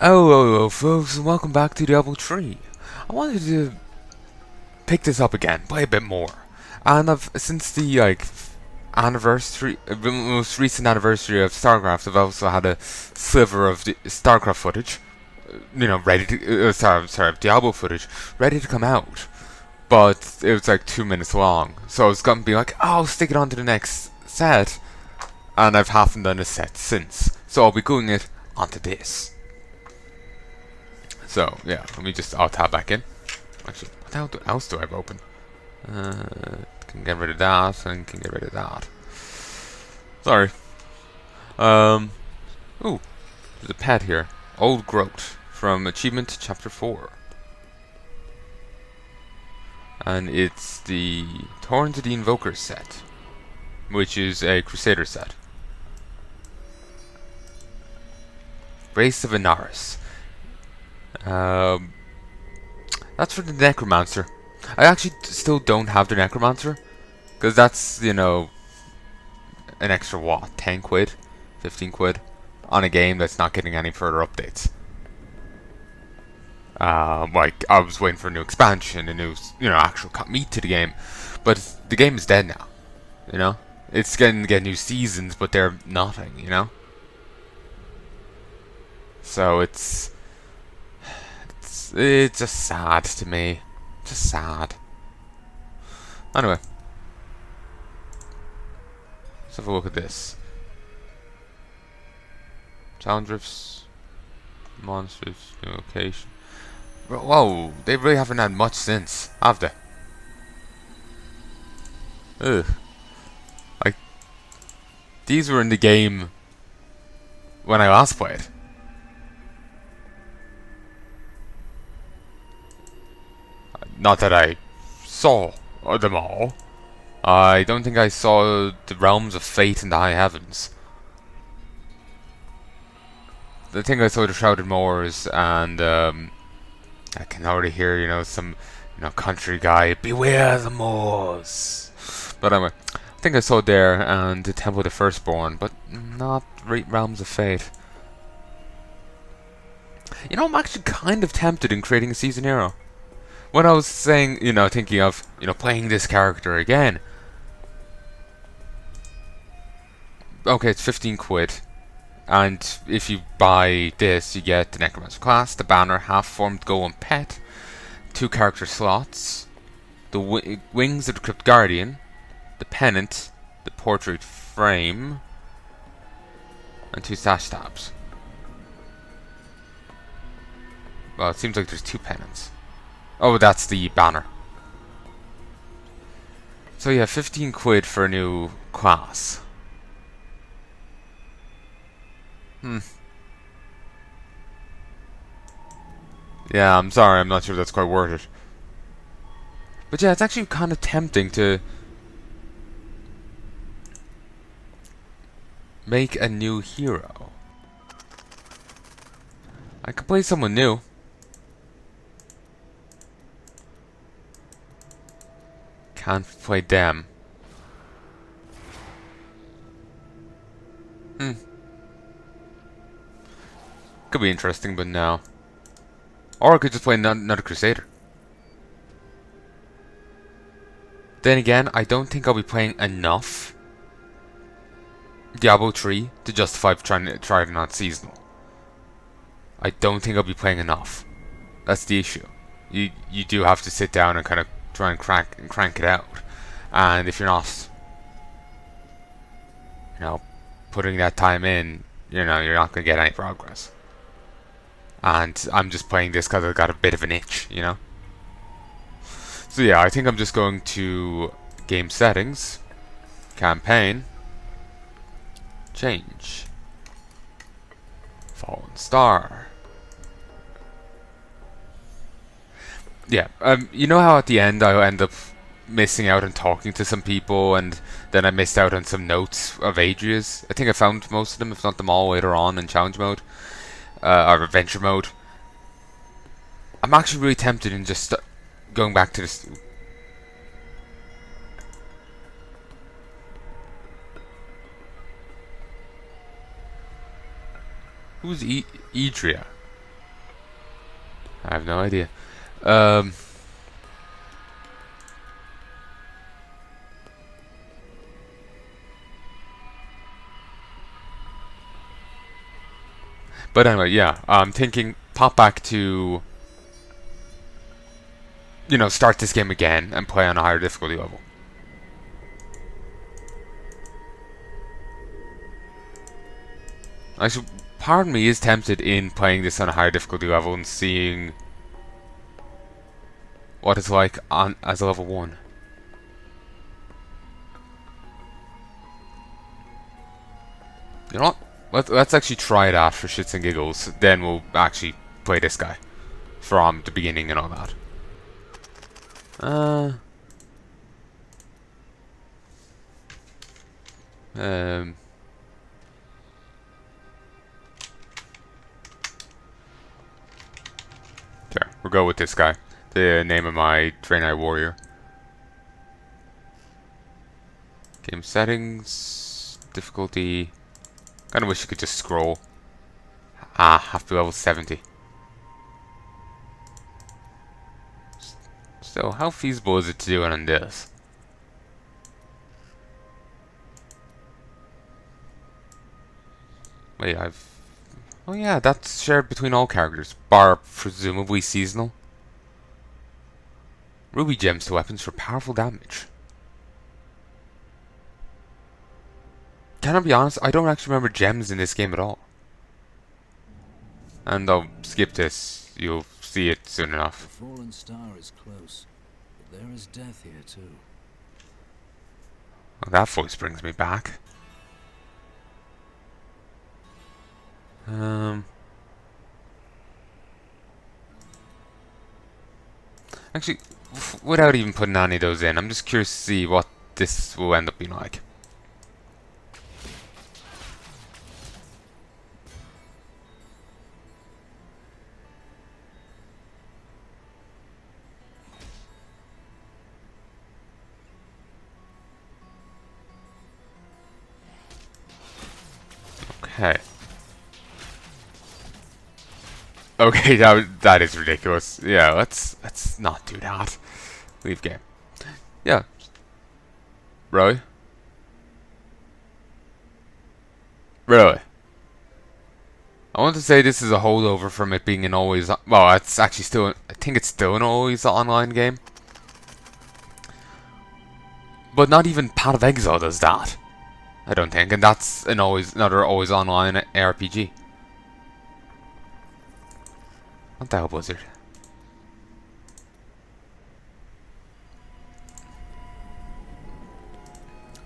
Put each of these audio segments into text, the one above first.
Oh, folks, and welcome back to Diablo 3. I wanted to pick this up again, play a bit more. And since the, most recent anniversary of StarCraft, I've also had a sliver of the StarCraft footage, ready to, sorry, Diablo footage, ready to come out. But it was like 2 minutes long, so I was gonna be like, oh, I'll stick it on to the next set. And I haven't done a set since, so I'll be doing it onto this. So, yeah, let me just tab back in. Actually, what the hell else do I have open? Can get rid of that, and can get rid of that. Sorry. Ooh, there's a pet here. Old Growth, from Achievement Chapter 4. And it's the Torn to the Invoker set, which is a Crusader set. Race of Inaris. That's for the Necromancer. I actually still don't have the Necromancer, because that's, an extra what? 10 quid? 15 quid? On a game that's not getting any further updates. Like, I was waiting for a new expansion, a new, actual meat to the game. But the game is dead now, It's getting to get new seasons, but they're nothing, So it's just sad to me. Just sad. Anyway. Let's have a look at this. Challenge rifts, monsters, new location. Whoa, they really haven't had much since, have they? Ugh. Like, these were in the game when I last played. Not that I saw them all. I don't think I saw the Realms of Fate in the High Heavens. I think I saw the Shrouded Moors, and I can already hear, some, country guy, beware the Moors. But anyway, I think I saw there and the Temple of the Firstborn, but not Realms of Fate. I'm actually kind of tempted in creating a season hero. When I was saying, thinking of, playing this character again. Okay, it's 15 quid. And if you buy this, you get the Necromancer class, the banner, half-formed golem pet, 2 character slots, the wings of the Crypt Guardian, the pennant, the portrait frame, and 2 sash tabs. Well, it seems like there's 2 pennants. Oh, that's the banner. So yeah, 15 quid for a new class. Yeah, I'm sorry, I'm not sure that's quite worth it. But yeah, it's actually kind of tempting to make a new hero. I could play someone new. Can't play them. Could be interesting, but no. Or I could just play another Crusader. Then again, I don't think I'll be playing enough Diablo 3 to justify trying it on seasonal. I don't think I'll be playing enough. That's the issue. You do have to sit down and kind of try and crank it out. And if you're not, putting that time in, you're not going to get any progress. And I'm just playing this because I've got a bit of an itch, So yeah, I think I'm just going to game settings, campaign, change, fallen star. Yeah, you know how at the end I end up missing out on talking to some people, and then I missed out on some notes of Adria's. I think I found most of them, if not them all, later on in challenge mode. Or adventure mode. I'm actually really tempted in just going back to this. Who's Idria? I have no idea. Um, but anyway, yeah. I'm thinking pop back to, start this game again and play on a higher difficulty level. Actually, part of me is tempted in playing this on a higher difficulty level and seeing what it's like on as a level 1. You know what? Let's actually try that for shits and giggles. Then we'll actually play this guy from the beginning and all that. Sure, we'll go with this guy. The name of my Draenei warrior. Game settings, difficulty. Kinda wish you could just scroll. Have to be level 70. So, how feasible is it to do it on this? Wait, oh yeah, that's shared between all characters, bar presumably seasonal. Ruby gems to weapons for powerful damage. Can I be honest? I don't actually remember gems in this game at all. And I'll skip this. You'll see it soon enough. The fallen star is close, but there is death here too. Well, that voice brings me back. Actually, without even putting any of those in, I'm just curious to see what this will end up being like. Okay. Okay, that is ridiculous. Yeah, let's not do that. Leave game. Yeah. Really? Really? I want to say this is a holdover from it being an always. Well, it's actually still. I think it's still an always online game. But not even Path of Exile does that. I don't think, and that's another always online RPG. What the hell, Blizzard?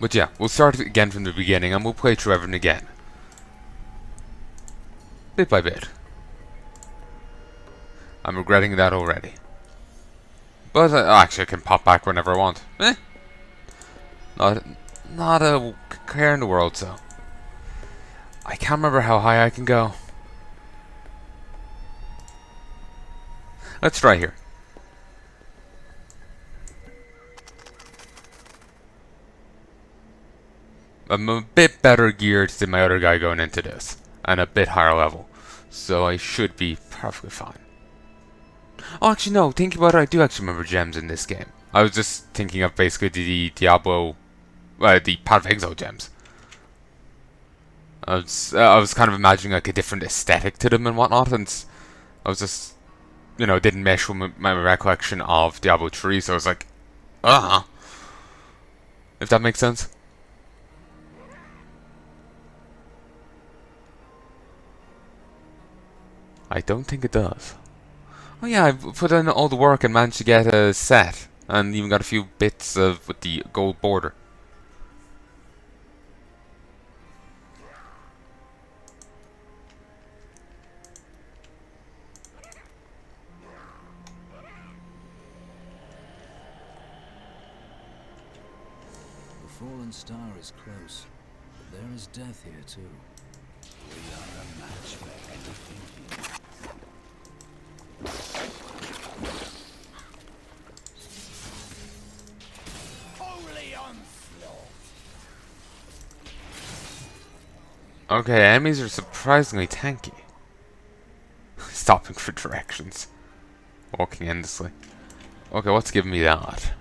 But yeah, we'll start again from the beginning and we'll play through everything again. Bit by bit. I'm regretting that already. But actually I can pop back whenever I want. Not a care in the world, so. I can't remember how high I can go. Let's try here. I'm a bit better geared than my other guy going into this, and a bit higher level, so I should be perfectly fine. Oh, actually no, thinking about it, I do actually remember gems in this game. I was just thinking of basically the Diablo, the Path of Exile gems. I was kind of imagining like a different aesthetic to them and whatnot, and I was just, didn't mesh with my recollection of Diablo 3, so I was like, if that makes sense. I don't think it does. Oh yeah, I put in all the work and managed to get a set, and even got a few bits of with the gold border. The fallen star is close, but there is death here too. We are a match for anything. Okay, enemies are surprisingly tanky. Stopping for directions. Walking endlessly. Okay, what's giving me that?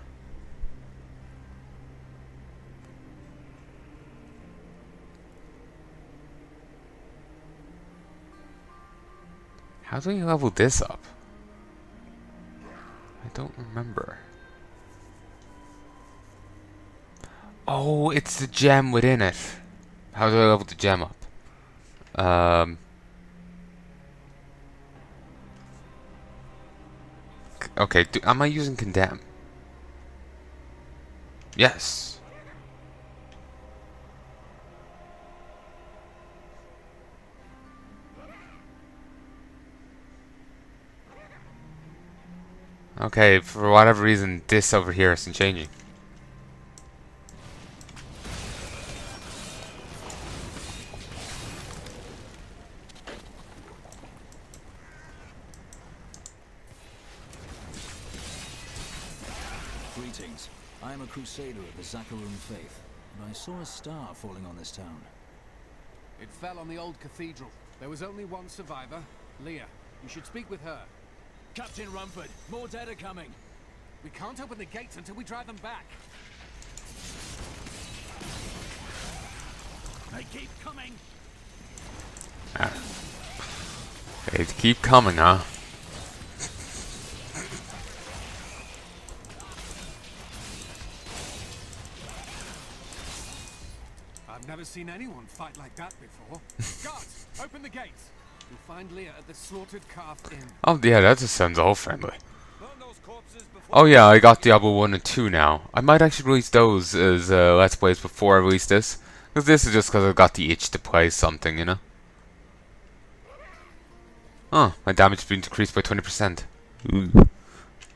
How do we level this up? I don't remember. Oh, it's the gem within it. How do I level the gem up? Okay, am I using condemn? Yes. Okay, for whatever reason, this over here isn't changing. Greetings. I am a crusader of the Zakarum faith, and I saw a star falling on this town. It fell on the old cathedral. There was only one survivor, Leah. You should speak with her. Captain Rumford, more dead are coming. We can't open the gates until we drive them back. They keep coming. They keep coming, huh? I've never seen anyone fight like that before. Guards, open the gates. You'll find Leah at the Slaughtered Calf Inn. Oh yeah, that just sounds all friendly. Oh yeah, I got Diablo 1 and 2 now. I might actually release those as Let's Plays before I release this. Because this is just because I've got the itch to play something, you know? Oh, my damage has been decreased by 20%. Ooh.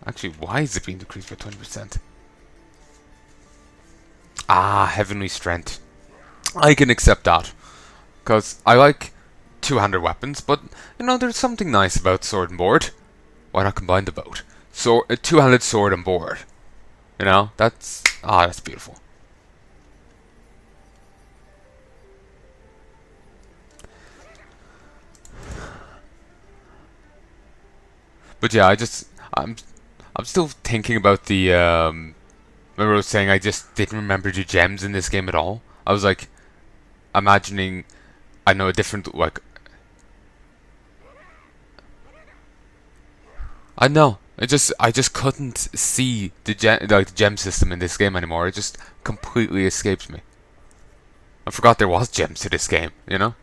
Actually, why is it being decreased by 20%? Ah, Heavenly Strength. I can accept that. Because I like two-handed weapons, but, you know, there's something nice about sword and board. Why not combine the both? So, a two-handed sword and board. You know, that's beautiful. But yeah, I'm still thinking about the, remember I was saying I just didn't remember the gems in this game at all? I was like, imagining, I know a different, like, I know, I just couldn't see the gem system in this game anymore. It just completely escaped me. I forgot there was gems to this game, you know?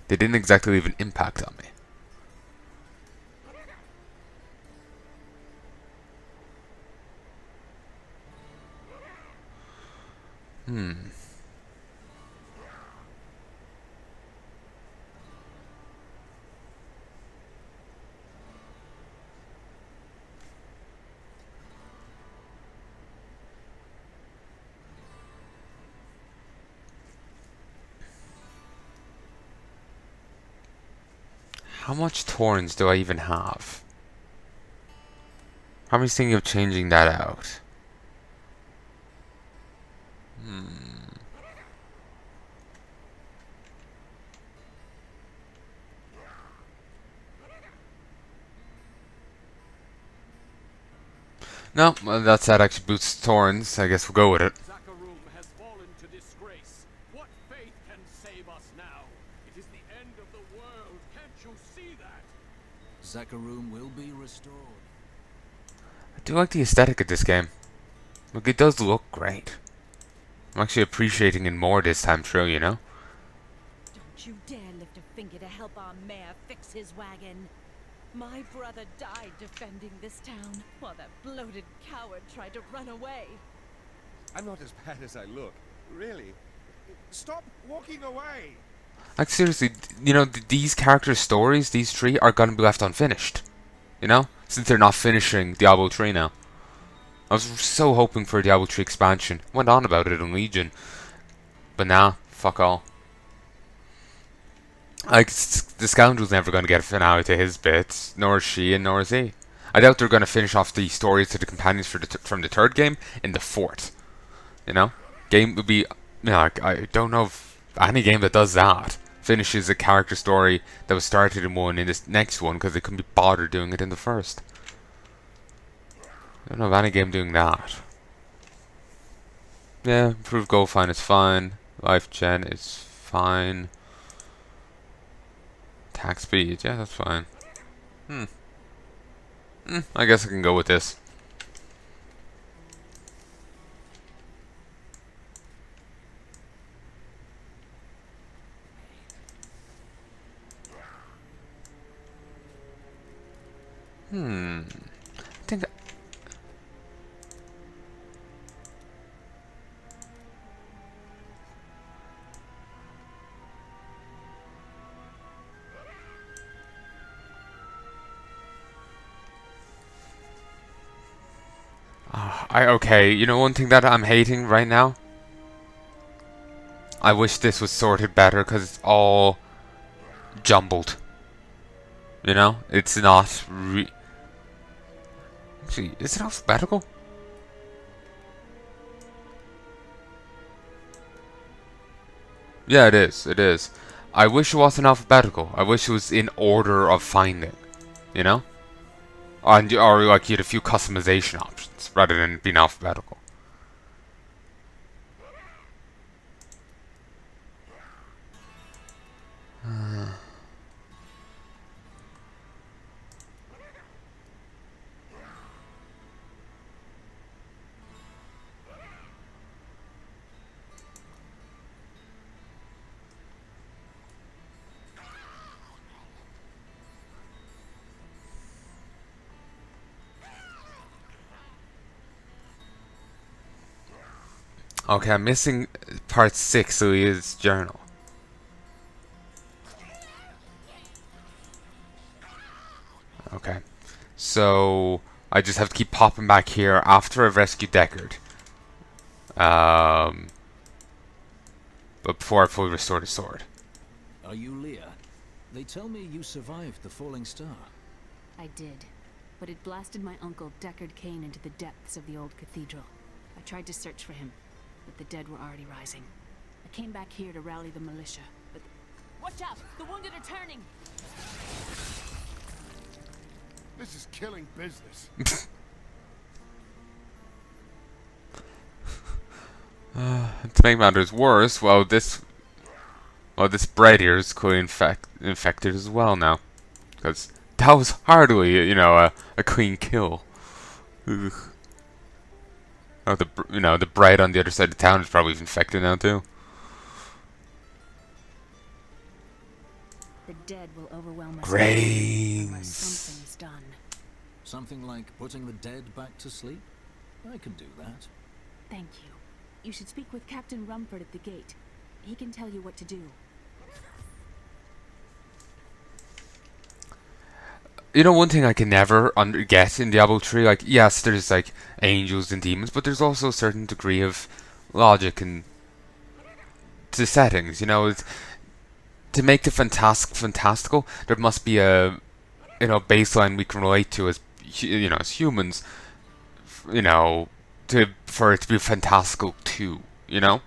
They didn't exactly leave an impact on me. How much thorns do I even have? How many thinking of changing that out? No, well, that actually boosts thorns. I guess we'll go with it. Zakarum has fallen to disgrace. What faith can save us now? It is the end of the world. Can't you see that? Zakarum will be restored. I do like the aesthetic of this game. Look, it does look great. I'm actually appreciating it more this time through, you know? Don't you dare lift a finger to help our mayor fix his wagon. My brother died defending this town, while that bloated coward tried to run away. I'm not as bad as I look. Really. Stop walking away! Like, seriously, you know, these characters' stories, these three, are gonna be left unfinished. You know? Since they're not finishing Diablo 3 now. I was so hoping for a Diablo 3 expansion. Went on about it in Legion. But nah, fuck all. Like, the scoundrel's never going to get a finale to his bits, nor is she, and nor is he. I doubt they're going to finish off the stories to the companions from the third game in the fourth. You know? Game would be, you know, I don't know of any game that does that. Finishes a character story that was started in one in this next one because they couldn't be bothered doing it in the first. I don't know of any game doing that. Yeah, improved goal fine is fine. Life gen is fine. Attack speed, yeah, that's fine. I guess I can go with this. I think that okay, you know one thing that I'm hating right now? I wish this was sorted better because it's all jumbled. You know? It's not Actually, is it alphabetical? Yeah, it is. It is. I wish it wasn't alphabetical. I wish it was in order of finding. You know? Or like you had a few customization options rather than being alphabetical. Okay, I'm missing part 6 of his journal. Okay. So, I just have to keep popping back here after I've rescued Deckard. But before I fully restore the sword. Are you Leah? They tell me you survived the falling star. I did, but it blasted my uncle Deckard Cain into the depths of the old cathedral. I tried to search for him, but the dead were already rising. I came back here to rally the militia, but... Watch out! The wounded are turning! This is killing business. To make matters worse, this bread here is clearly infected as well now. Because that was hardly, you know, a clean kill. Ugh. Oh, the bread on the other side of town is probably infected now too. The dead will overwhelm us Grains. unless something is done. Something like putting the dead back to sleep? I can do that. Thank you. You should speak with Captain Rumford at the gate. He can tell you what to do. You know, one thing I can never get in Diablo 3, like, yes, there's like angels and demons, but there's also a certain degree of logic and to settings. You know, to make the fantastical, there must be a baseline we can relate to as as humans. You know, for it to be fantastical too. You know.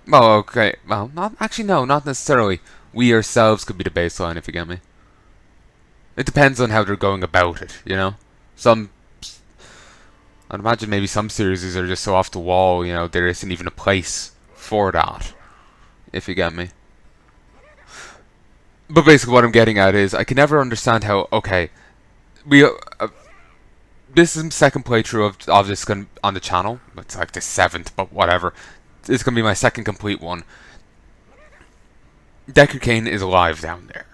Well, okay. Well, not necessarily. We ourselves could be the baseline, if you get me. It depends on how they're going about it, you know? I'd imagine maybe some series are just so off the wall, you know, there isn't even a place for that, if you get me. But basically what I'm getting at is, I can never understand how, okay, this is the second playthrough of this on the channel. It's like the 7th, but whatever. It's going to be my second complete one. Deckard Cain is alive down there.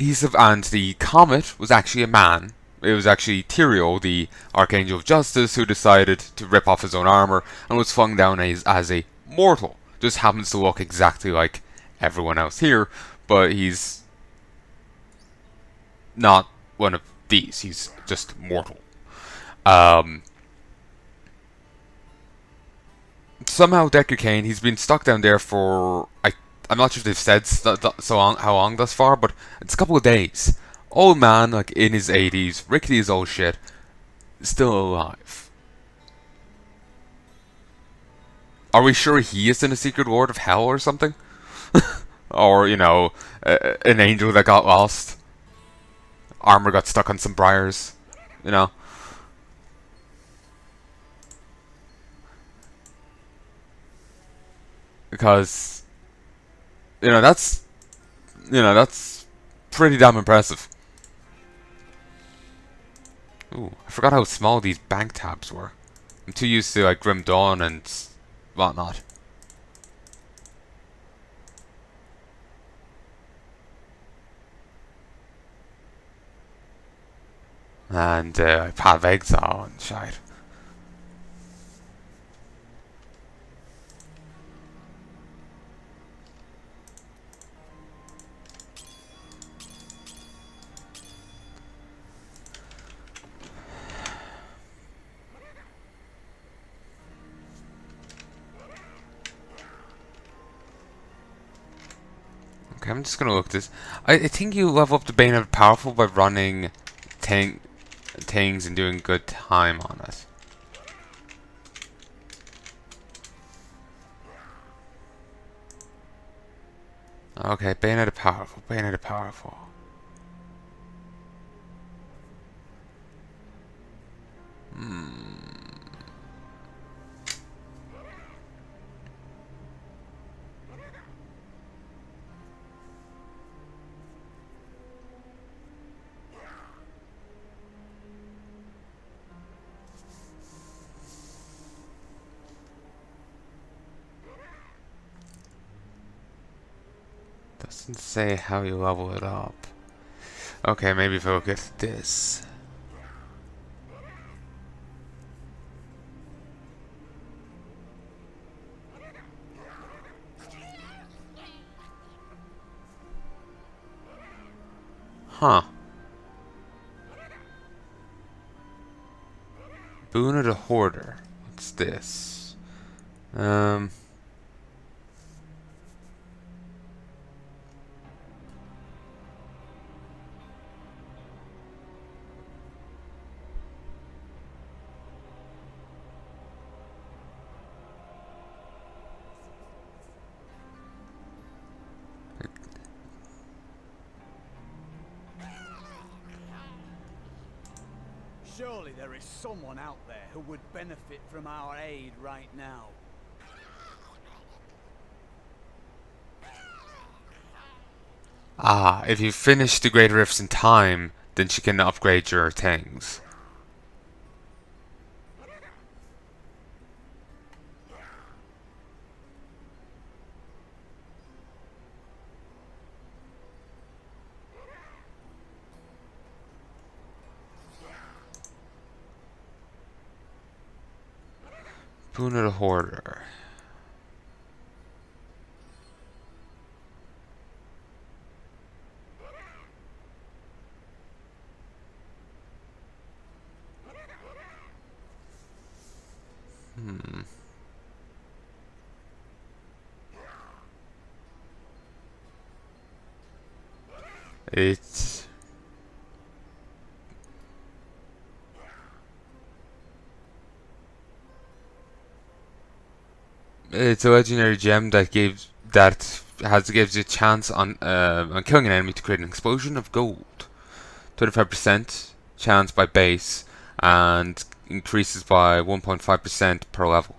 And the comet was actually a man. It was actually Tyrael, the Archangel of Justice, who decided to rip off his own armor and was flung down as a mortal. Just happens to look exactly like everyone else here, but he's not one of these. He's just mortal. Somehow Deckard Cain, he's been stuck down there for... I'm not sure if they've said how long thus far, but it's a couple of days. Old man, like in his 80s, rickety as old shit, still alive. Are we sure he is in a secret ward of hell or something? Or, you know, an angel that got lost? Armor got stuck on some briars. you know, because that's that's pretty damn impressive. Ooh, I forgot how small these bank tabs were. I'm too used to like Grim Dawn and whatnot. And Path of Exile and shite. Okay, I'm just gonna look at this. I think you level up the Bane of Powerful by running things and doing good time on it. Okay, Bayonet Powerful, Bayonet Powerful. Doesn't say how you level it up. Okay, maybe if I look at this. Huh. Boon of the Hoarder. What's this? Surely there is someone out there who would benefit from our aid right now. Ah, if you finish the Great Rifts in time, then she can upgrade your things. Boon of the Hoarder. It's it's a legendary gem that gives you a chance on killing an enemy to create an explosion of gold. 25% chance by base and increases by 1.5% per level.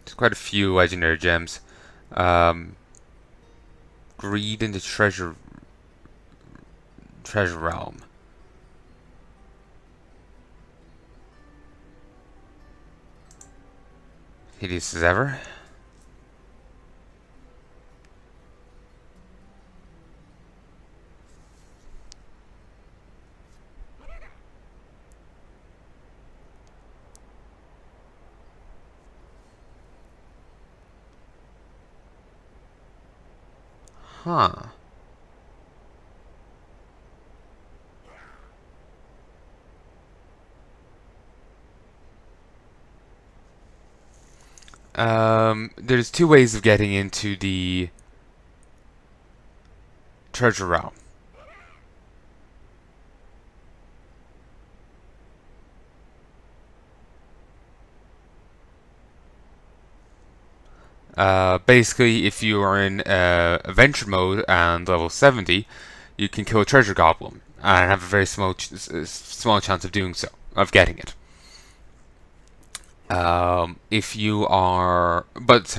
There's quite a few legendary gems. Greed in the treasure realm. Hideous as ever. Huh. There's two ways of getting into the treasure realm. Basically, if you are in adventure mode and level 70, you can kill a treasure goblin and have a very small chance of doing so, of getting it. If you are, but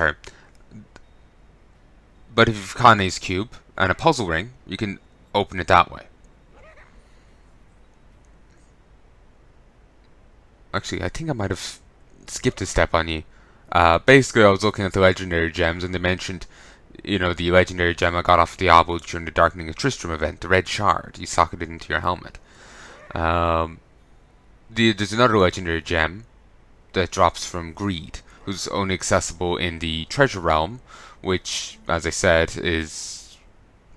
if you've Kanei's cube and a puzzle ring, you can open it that way. Actually, I think I might have skipped a step on you. Basically, I was looking at the legendary gems, and they mentioned, the legendary gem I got off Diablo during the Darkening of Tristram event, the red shard. You socket it into your helmet. There's another legendary gem that drops from Greed, who's only accessible in the treasure realm, which, as I said, is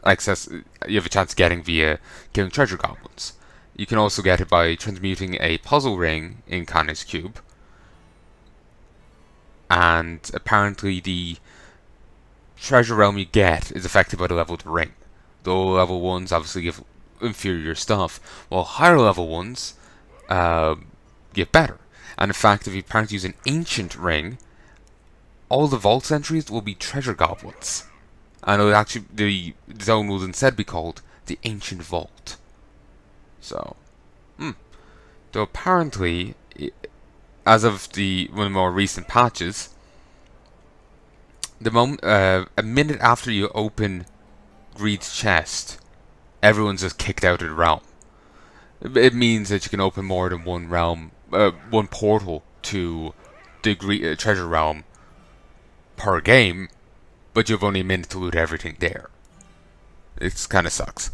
you have a chance of getting via killing treasure goblins. You can also get it by transmuting a puzzle ring in Kanei's cube, and apparently the treasure realm you get is affected by the level of the ring. The lower level ones obviously give inferior stuff, while higher level ones give better. And in fact, if you apparently use an ancient ring, all the vault entries will be treasure goblins. And it'll actually, the zone will instead be called the Ancient Vault. So, though apparently, as of one of the more recent patches, a minute after you open Greed's chest, everyone's just kicked out of the realm. It means that you can open more than one realm, one portal to the treasure realm per game, but you have only a minute to loot everything there. It kind of sucks.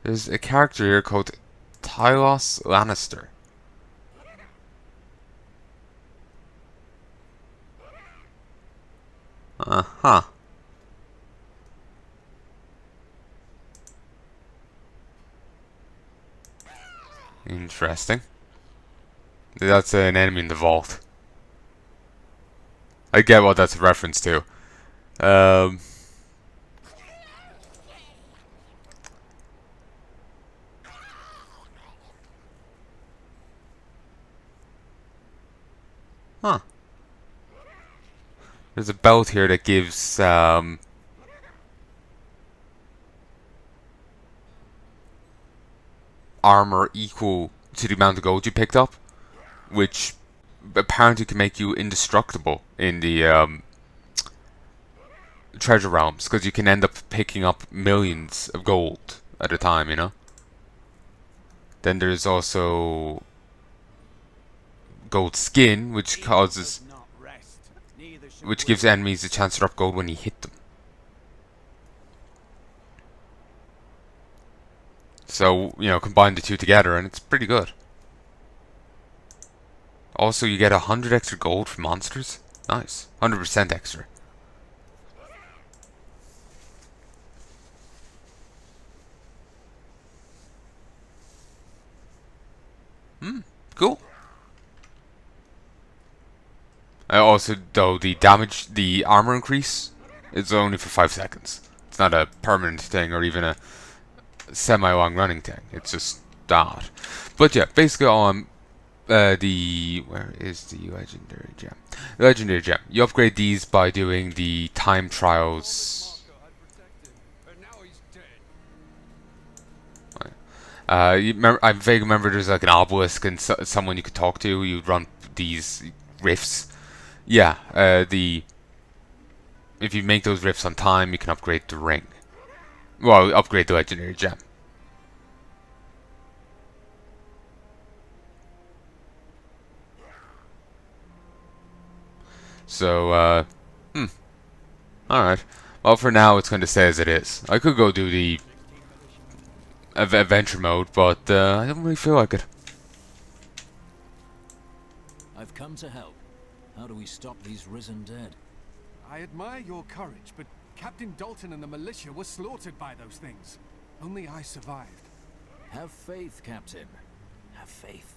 There's a character here called Tylos Lannister. Uh-huh. Interesting. That's an enemy in the vault. I get what that's a reference to. Huh. There's a belt here that gives armor equal to the amount of gold you picked up, which apparently can make you indestructible in the treasure realms, because you can end up picking up millions of gold at a time, Then there's also gold skin, which gives enemies a chance to drop gold when you hit them. So, combine the two together and it's pretty good. Also, you get 100 extra gold from monsters. Nice. 100% extra. Cool. Also, though, the armor increase is only for 5 seconds. It's not a permanent thing or even a semi-long running thing. It's just that. But yeah, basically where is the legendary gem? The legendary gem. You upgrade these by doing the time trials. I vaguely remember there's like an obelisk and someone you could talk to. You'd run these rifts. Yeah, if you make those rifts on time, you can upgrade the ring. Well, upgrade the legendary gem. So, alright. Well, for now, it's going to stay as it is. I could go do the adventure mode, but I don't really feel like it. I've come to help. How do we stop these risen dead? I admire your courage, but Captain Dalton and the militia were slaughtered by those things. Only I survived. Have faith, Captain. Have faith.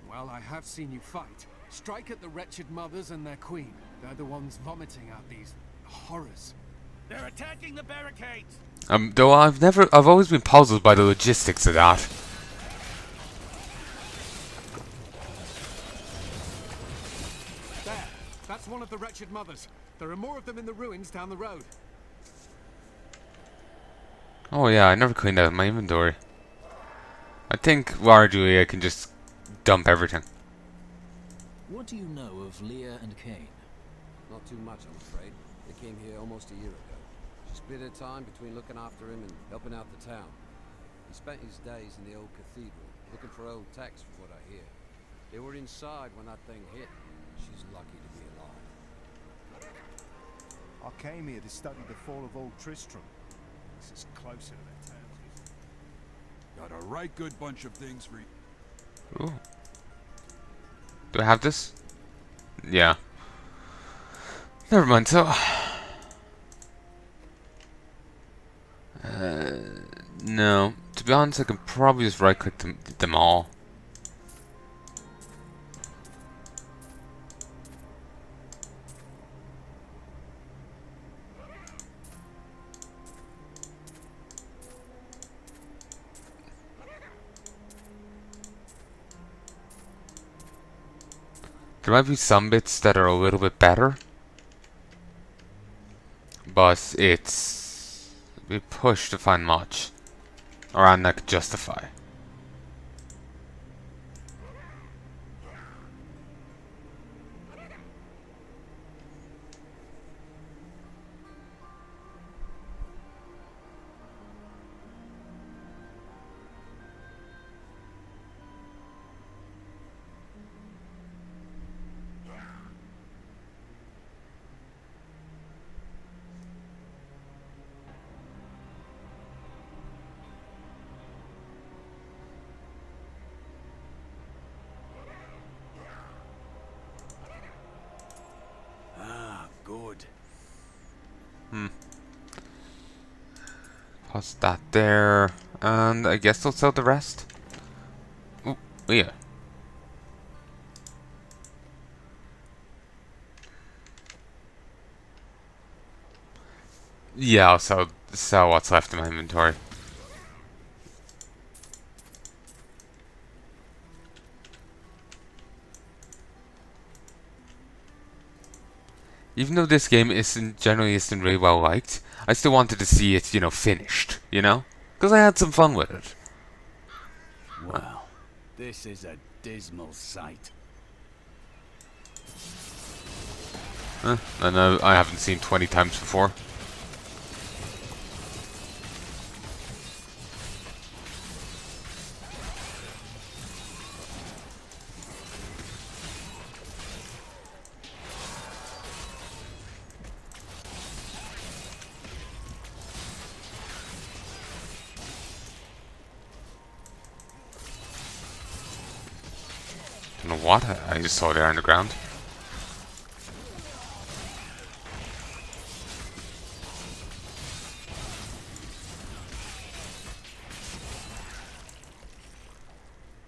Well, I have seen you fight. Strike at the wretched mothers and their queen. They're the ones vomiting out these horrors. They're attacking the barricades! Though I've always been puzzled by the logistics of that. There! That's one of the wretched mothers. There are more of them in the ruins down the road. Oh yeah, I never cleaned out my inventory. I think largely I can just dump everything. What do you know of Leah and Cain? Not too much, I'm afraid. They came here almost a year ago. She split her time between looking after him and helping out the town. He spent his days in the old cathedral, looking for old texts from what I hear. They were inside when that thing hit. She's lucky to be alive. I came here to study the fall of old Tristram. This is closer to the town. Got a right good bunch of things for you. Ooh. Do I have this? Yeah. Never mind, so... no. To be honest, I can probably just right-click them all. There might be some bits that are a little bit better, but it's a bit pushed to find much, or I could justify. Good. Plus that there, and I guess I'll sell the rest. Ooh, yeah. Yeah, I'll sell what's left in my inventory. Even though this game generally isn't really well liked, I still wanted to see it, finished, Because I had some fun with it. Well, this is a dismal sight. And I haven't seen 20 times before. Don't know what I just saw there on the ground.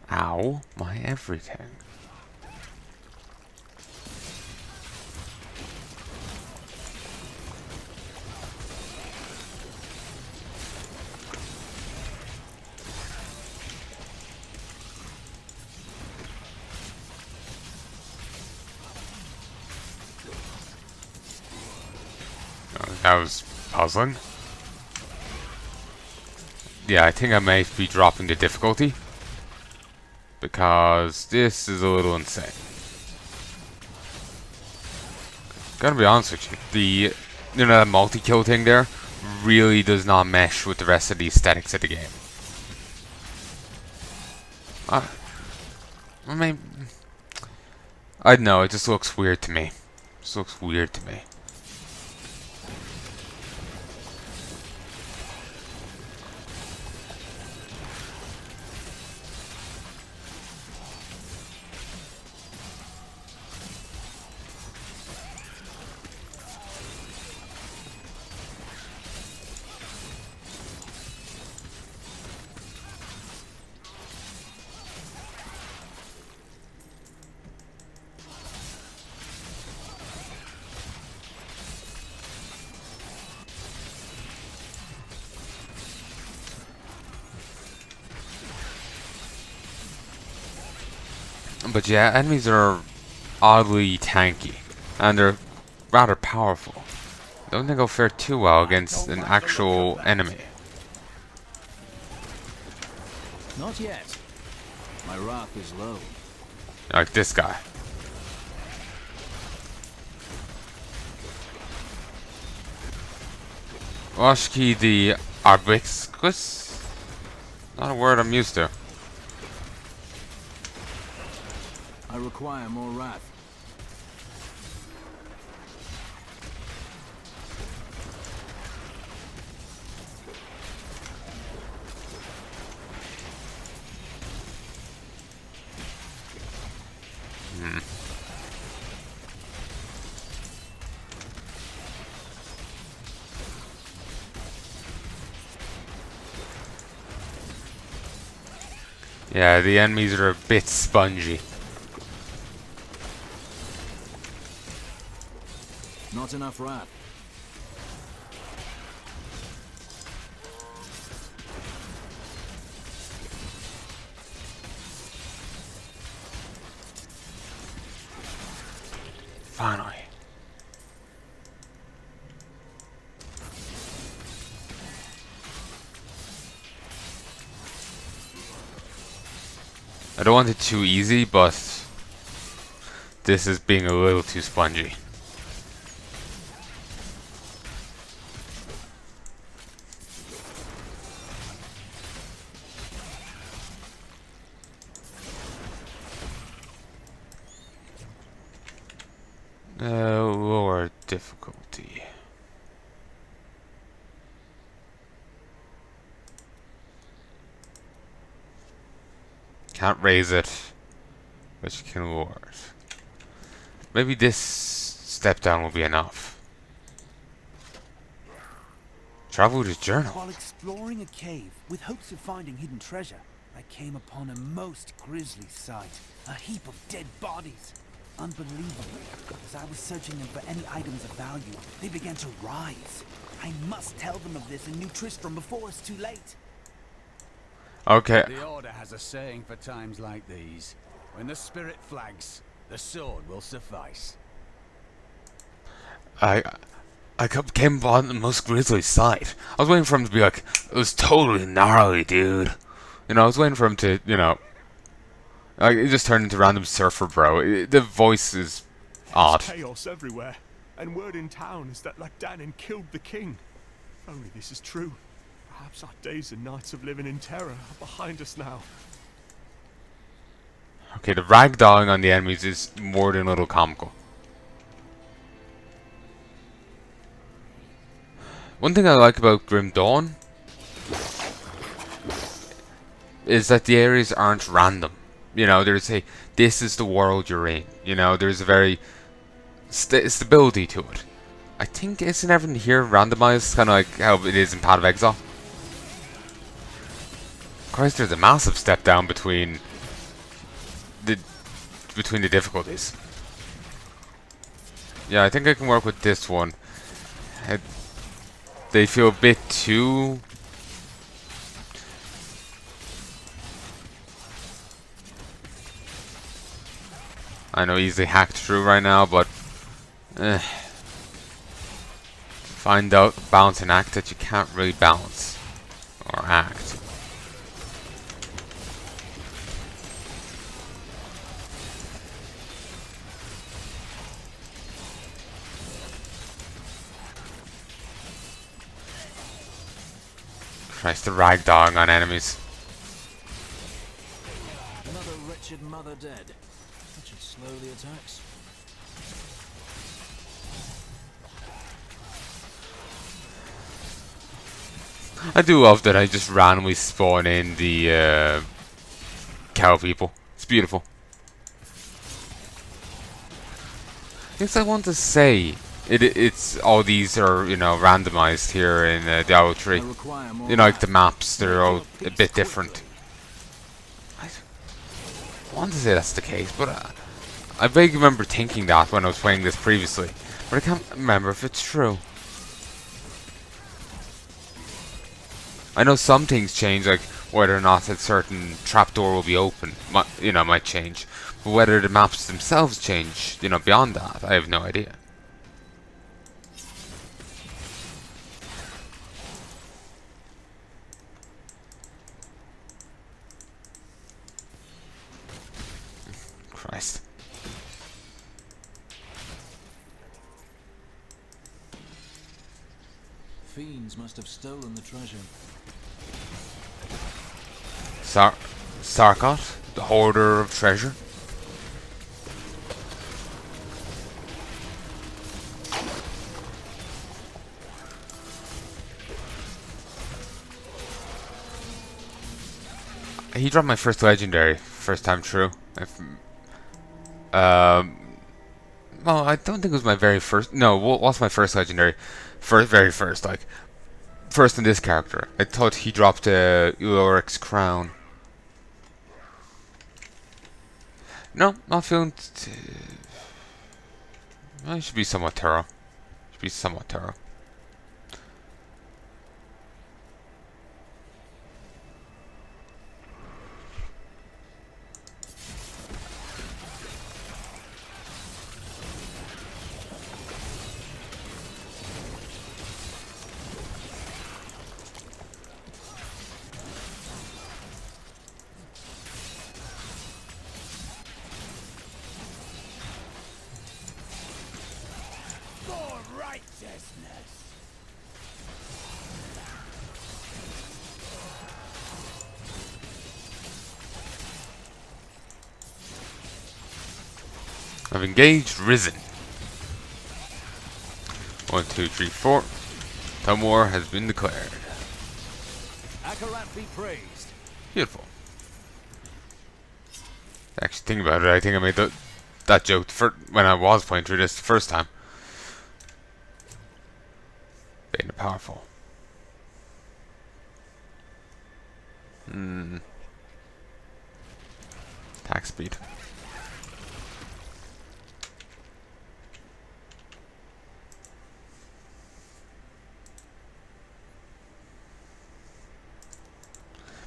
Ow, my everything. That was puzzling. Yeah, I think I may be dropping the difficulty, because this is a little insane. Gotta be honest with you, that multi-kill thing there really does not mesh with the rest of the aesthetics of the game. I mean, I don't know, it just looks weird to me. It just looks weird to me. But yeah, enemies are oddly tanky, and they're rather powerful. I don't think I'll fare too well against an actual enemy. Not yet. My wrath is low. Like this guy. Washki the Arbixcus? Not a word I'm used to. I require more wrath. Yeah, the enemies are a bit spongy. Not enough wrath. Finally. I don't want it too easy, but this is being a little too spongy. Lower difficulty. Can't raise it, but you can lower it. Maybe this step down will be enough. Travel to journal. While exploring a cave with hopes of finding hidden treasure, I came upon a most grisly sight. A heap of dead bodies. Unbelievable. As I was searching them for any items of value, they began to rise. I must tell them of this in New Tristram before it's too late. Okay. The Order has a saying for times like these. When the spirit flags, the sword will suffice. I came upon the most grisly sight. I was waiting for him to be like, it was totally gnarly, dude. You know, I was waiting for him to, you know, like, it just turned into random surfer bro. The voice is odd. There's chaos everywhere, and word in town is that Lagdanin killed the king. If only this is true. Perhaps our days and nights of living in terror are behind us now. Okay, the ragdolling on the enemies is more than a little comical. One thing I like about Grim Dawn is that the areas aren't random. You know, there's a, this is the world you're in. You know, there's a very stability to it. I think isn't everything here randomized, kind of like how it is in Path of Exile? Christ, there's a massive step down between the difficulties. Yeah, I think I can work with this one. They feel a bit too... I know easily hacked through right now, but find out balance and act that you can't really balance or act. Christ, the ragdolling on enemies. Another wretched mother dead. That should slow the attacks. I do love that I just randomly spawn in the cow people. It's beautiful. I guess I want to say it's all these are, you know, randomized here in Diablo 3. You know, like the maps, they're all a bit different. I want to say that's the case, but I vaguely remember thinking that when I was playing this previously, but I can't remember if it's true. I know some things change, like whether or not a certain trapdoor will be open, you know, might change. But whether the maps themselves change, you know, beyond that, I have no idea. Christ. Fiends must have stolen the treasure. Sarkot, the hoarder of treasure. He dropped my first legendary, first time through. Well, I don't think it was my very first. No, what's my first legendary? Very first, like first in this character. I thought he dropped a Uloric's crown. No, not feeling. I should be somewhat thorough. Should be somewhat thorough. I've engaged Risen. 1, 2, 3, 4. Time war has been declared. Akarat be praised. Beautiful. Actually, think about it. I think I made that joke when I was playing through this the first time. Being powerful. Attack speed.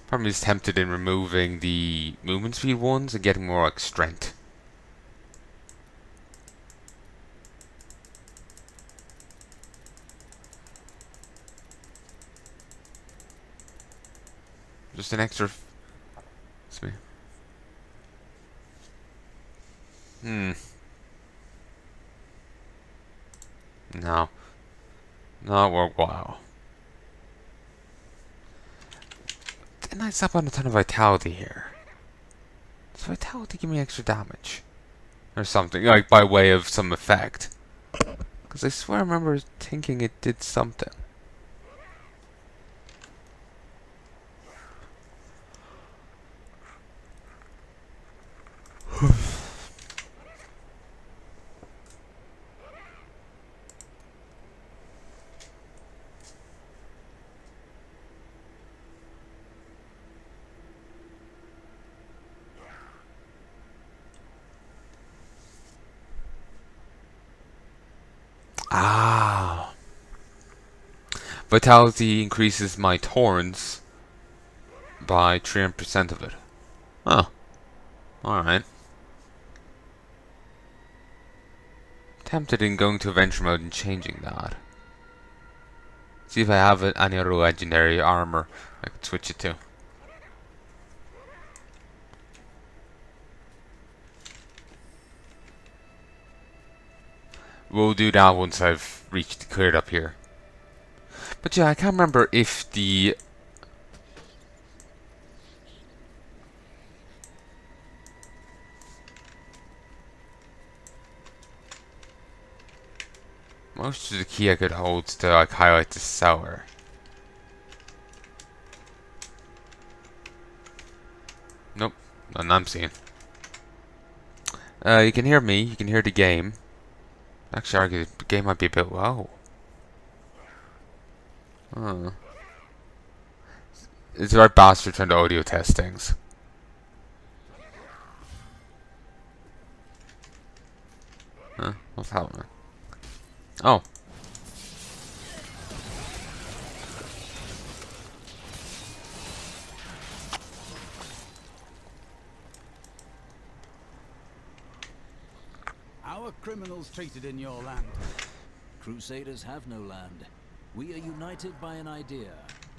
Probably just tempted in removing the movement speed ones and getting more like strength. Just an extra. It's me. No. Not worthwhile. Didn't I stop on a ton of vitality here? Does vitality give me extra damage? Or something, like by way of some effect? Because I swear I remember thinking it did something. Ah. Vitality increases my thorns by 300% of it. Oh. Alright. Tempted in going to adventure mode and changing that. See if I have any other legendary armor I could switch it to. We'll do that once I've cleared up here. But yeah, I can't remember if the... Most of the key I could hold to like highlight the cellar. Nope, none I'm seeing. You can hear me, you can hear the game. Actually, argue the game might be a bit low. It's the right bastard trying to audio test things. Huh? What's happening? Oh. Criminals treated in your land. Crusaders have no land. We are united by an idea,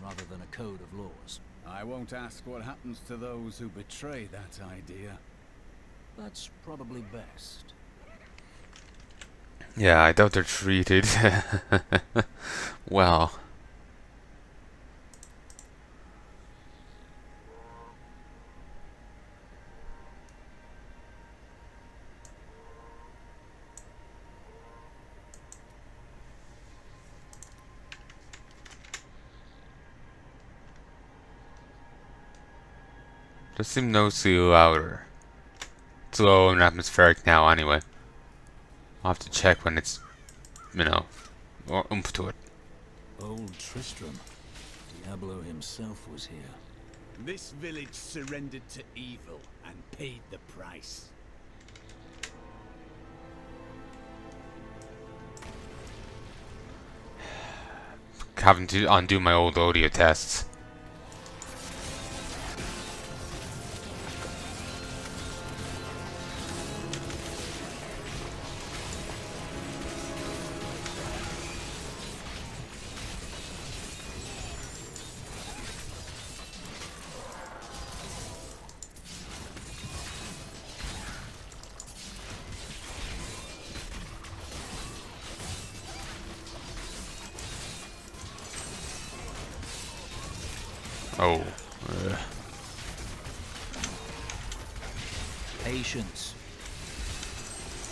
rather than a code of laws. I won't ask what happens to those who betray that idea. That's probably best. Yeah, I doubt they're treated well. Does seem no louder. It's low and atmospheric now anyway. I'll have to check when it's, you know, more oomph to it. Old Tristram. Diablo himself was here. This village surrendered to evil and paid the price. Having to undo my old audio tests. Oh. Patience.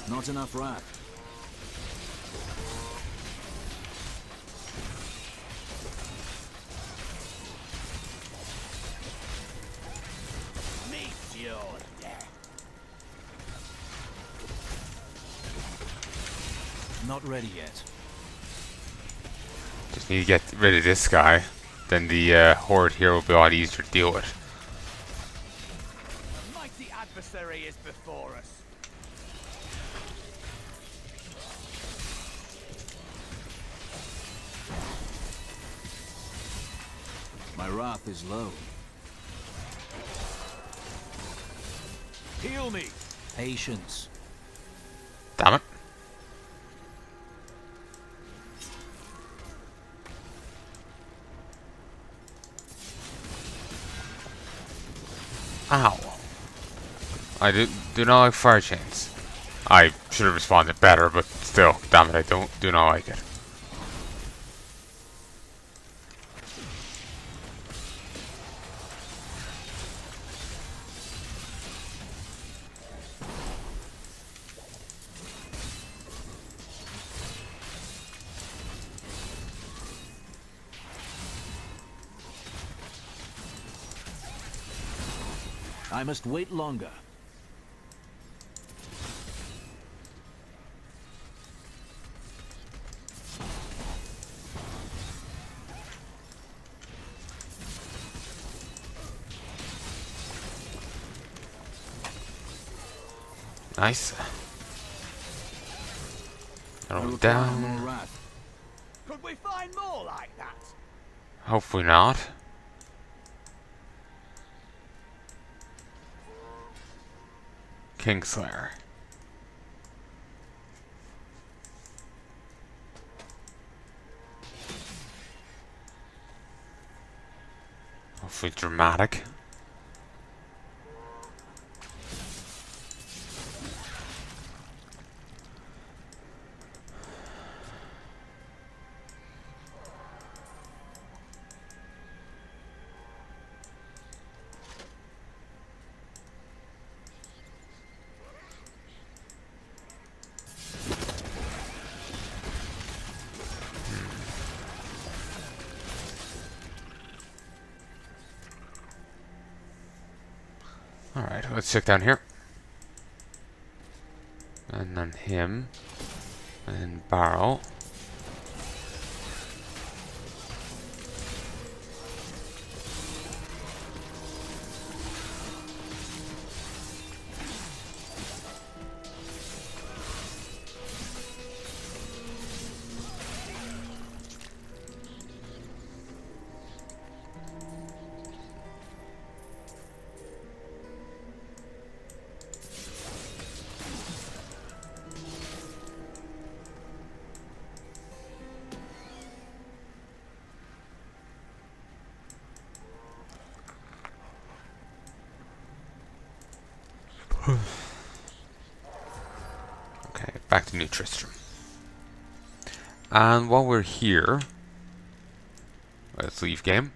Not enough wrath. Meet your death. Not ready yet. Just need to get rid of this guy. Then the horde here will be a lot easier to deal with. A mighty adversary is before us. My wrath is low. Heal me. Patience. Damn it. Ow. I do not like fire chains. I should have responded better, but still, damn it, I do not like it. I must wait longer. Nice. I Throw require down. more wrath. Could we find more like that? Hopefully not. Kingslayer. Hopefully dramatic. Alright, let's check down here. And then him. And barrel. Okay, back to New Tristram. And while we're here, let's leave game.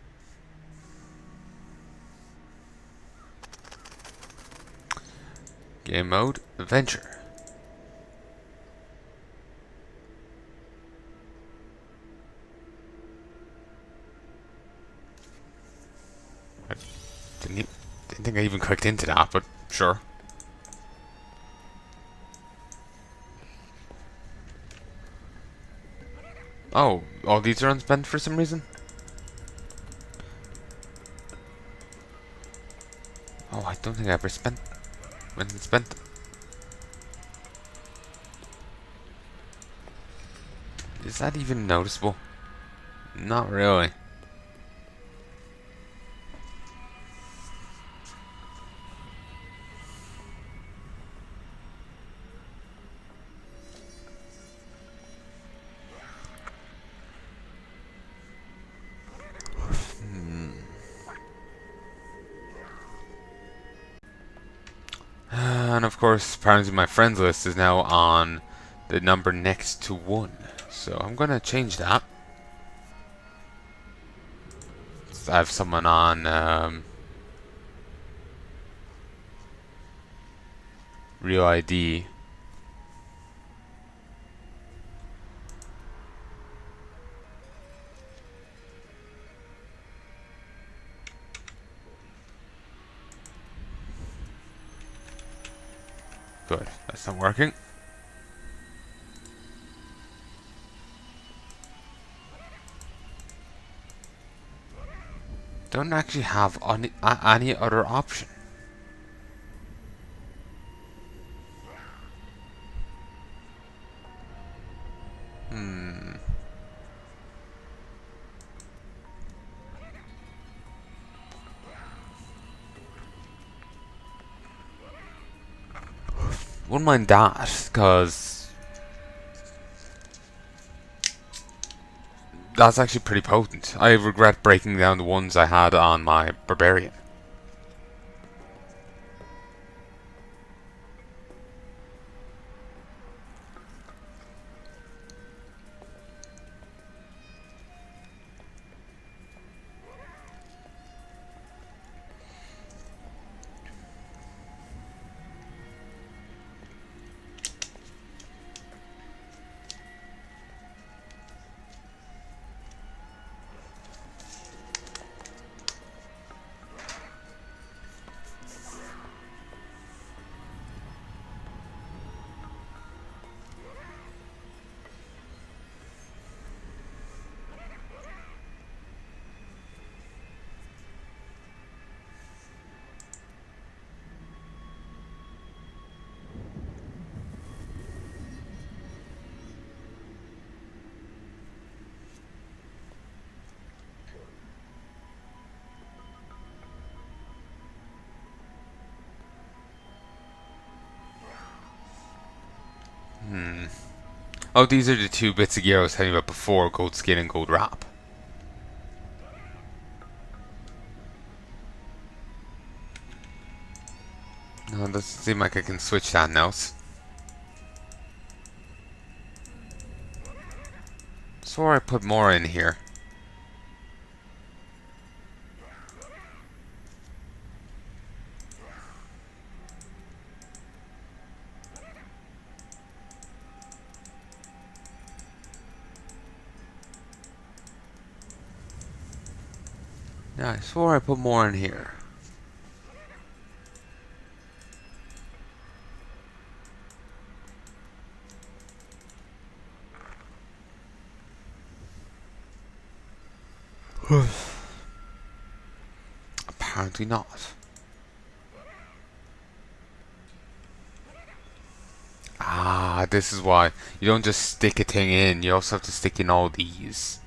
Game mode, adventure. I didn't think I even clicked into that, but sure. Oh, all these are unspent for some reason? Oh, I don't think I ever went and spent them. Is that even noticeable? Not really. And of course, apparently my friends list is now on the number next to 1. So I'm gonna change that. So I have someone on Real ID. Good, that's not working. Don't actually have any other option. Wouldn't mind that, because that's actually pretty potent. I regret breaking down the ones I had on my Barbarian. Oh, these are the 2 bits of gear I was telling you about before, gold skin and gold wrap. No, it doesn't seem like I can switch that now. Swore I put more in here. Yeah, I swore I put more in here. Apparently not. Ah, this is why. You don't just stick a thing in, you also have to stick in all these.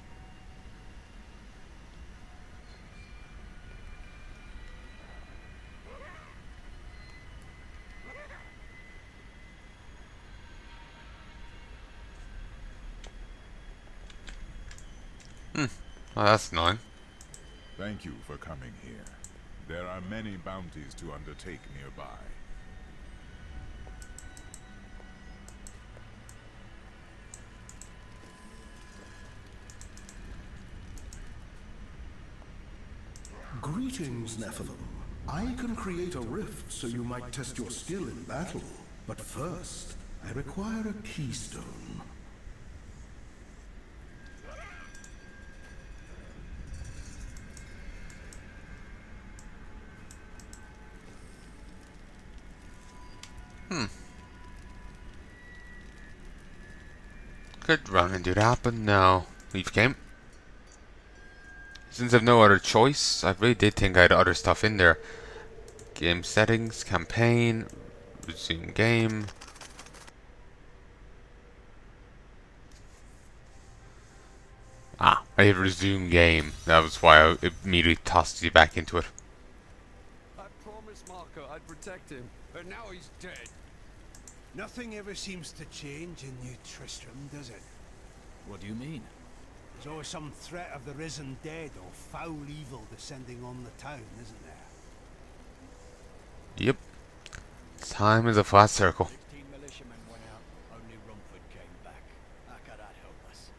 Well, that's annoying. Thank you for coming here. There are many bounties to undertake nearby. Greetings, Nephilim. I can create a rift so you might test your skill in battle. But first, I require a keystone. Could run and do that, but no. Leave game. Since I've no other choice, I really did think I had other stuff in there. Game settings, campaign, resume game. Ah, I hit resume game. That was why I immediately tossed you back into it. I promised Marco I'd protect him, but now he's dead. Nothing ever seems to change in New Tristram, does it? What do you mean? There's always some threat of the risen dead or foul evil descending on the town, isn't there? Yep. Time is a flat circle. 16 militiamen went out. Only Rumford came back. How could that help us?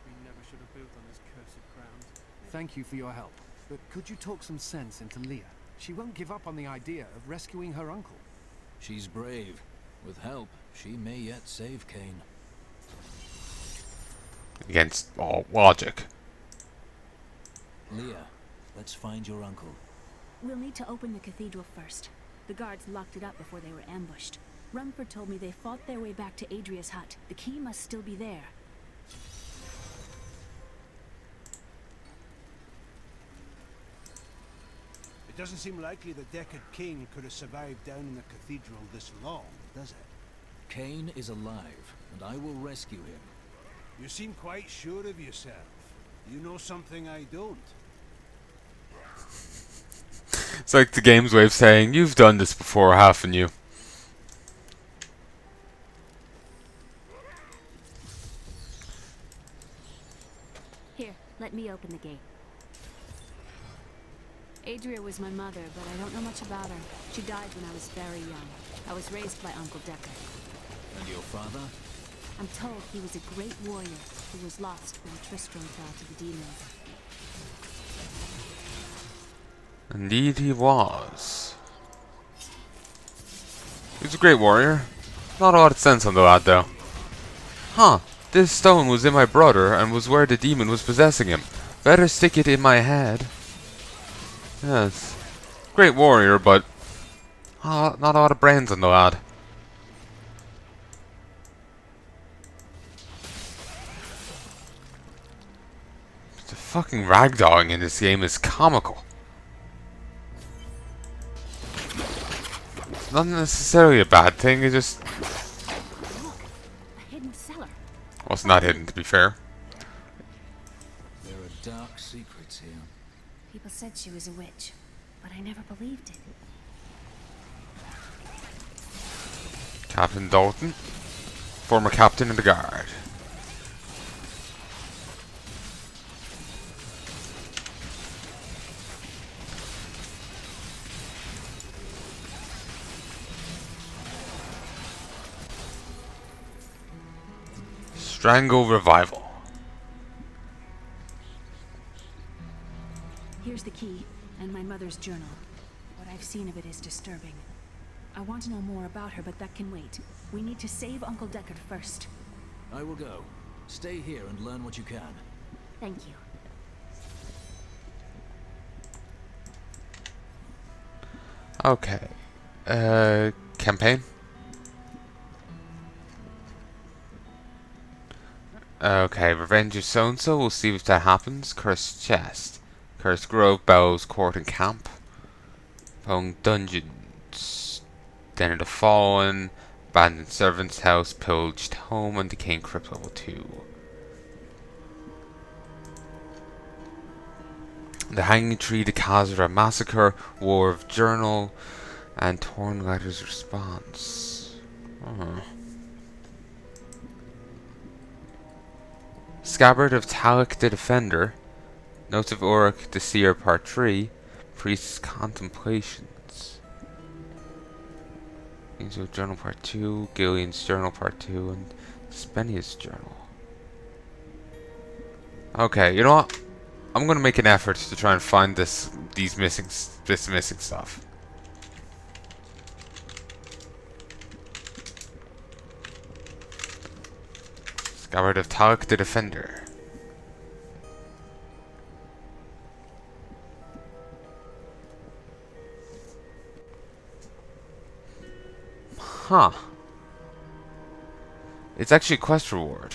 We never should have built on this cursed ground. Thank you for your help. But could you talk some sense into Leah? She won't give up on the idea of rescuing her uncle. She's brave. With help, she may yet save Kane. Against all logic. Leah, let's find your uncle. We'll need to open the cathedral first. The guards locked it up before they were ambushed. Rumford told me they fought their way back to Adria's hut. The key must still be there. It doesn't seem likely the Deckard King could have survived down in the cathedral this long, does it? Kane is alive, and I will rescue him. You seem quite sure of yourself. You know something I don't. It's like the game's way of saying, you've done this before, haven't you? Here, let me open the gate. Adria was my mother, but I don't know much about her. She died when I was very young. I was raised by Uncle Deckard. And your father? I'm told he was a great warrior who was lost when Tristram fell to the demons. Indeed he was. He was a great warrior. Not a lot of sense on the lad though. Huh, this stone was in my brother and was where the demon was possessing him. Better stick it in my head. Yes. Great warrior, but not a lot of brains on the lad. The fucking ragdolling in this game is comical. It's not necessarily a bad thing, it's just... A hidden cellar. Well, it's not hidden, to be fair. There are dark secrets here. People said she was a witch, but I never believed it. Captain Dalton, former captain of the guard. Strangle Revival. Here's the key, and my mother's journal. What I've seen of it is disturbing. I want to know more about her, but that can wait. We need to save Uncle Deckard first. I will go. Stay here and learn what you can. Thank you. Okay. Campaign? Okay, Revenge of So-and-so. We'll see if that happens. Cursed Chest. Cursed Grove, Bellows Court and Camp. Pong Dungeons. Den of the Fallen. Abandoned Servant's House. Pillaged Home. And Decaying Crypt Level 2. The Hanging Tree, the Khazra Massacre. War of Journal. And Torn Letters Response. Scabbard of Talek the Defender. Notes of Uruk the Seer Part 3. Priest's Contemplations. Angel Journal Part 2. Gillian's Journal Part 2. And Spenia's Journal. Okay, you know what? I'm gonna make an effort to try and find this missing stuff. Got rid of Talek the Defender. Huh. It's actually a quest reward.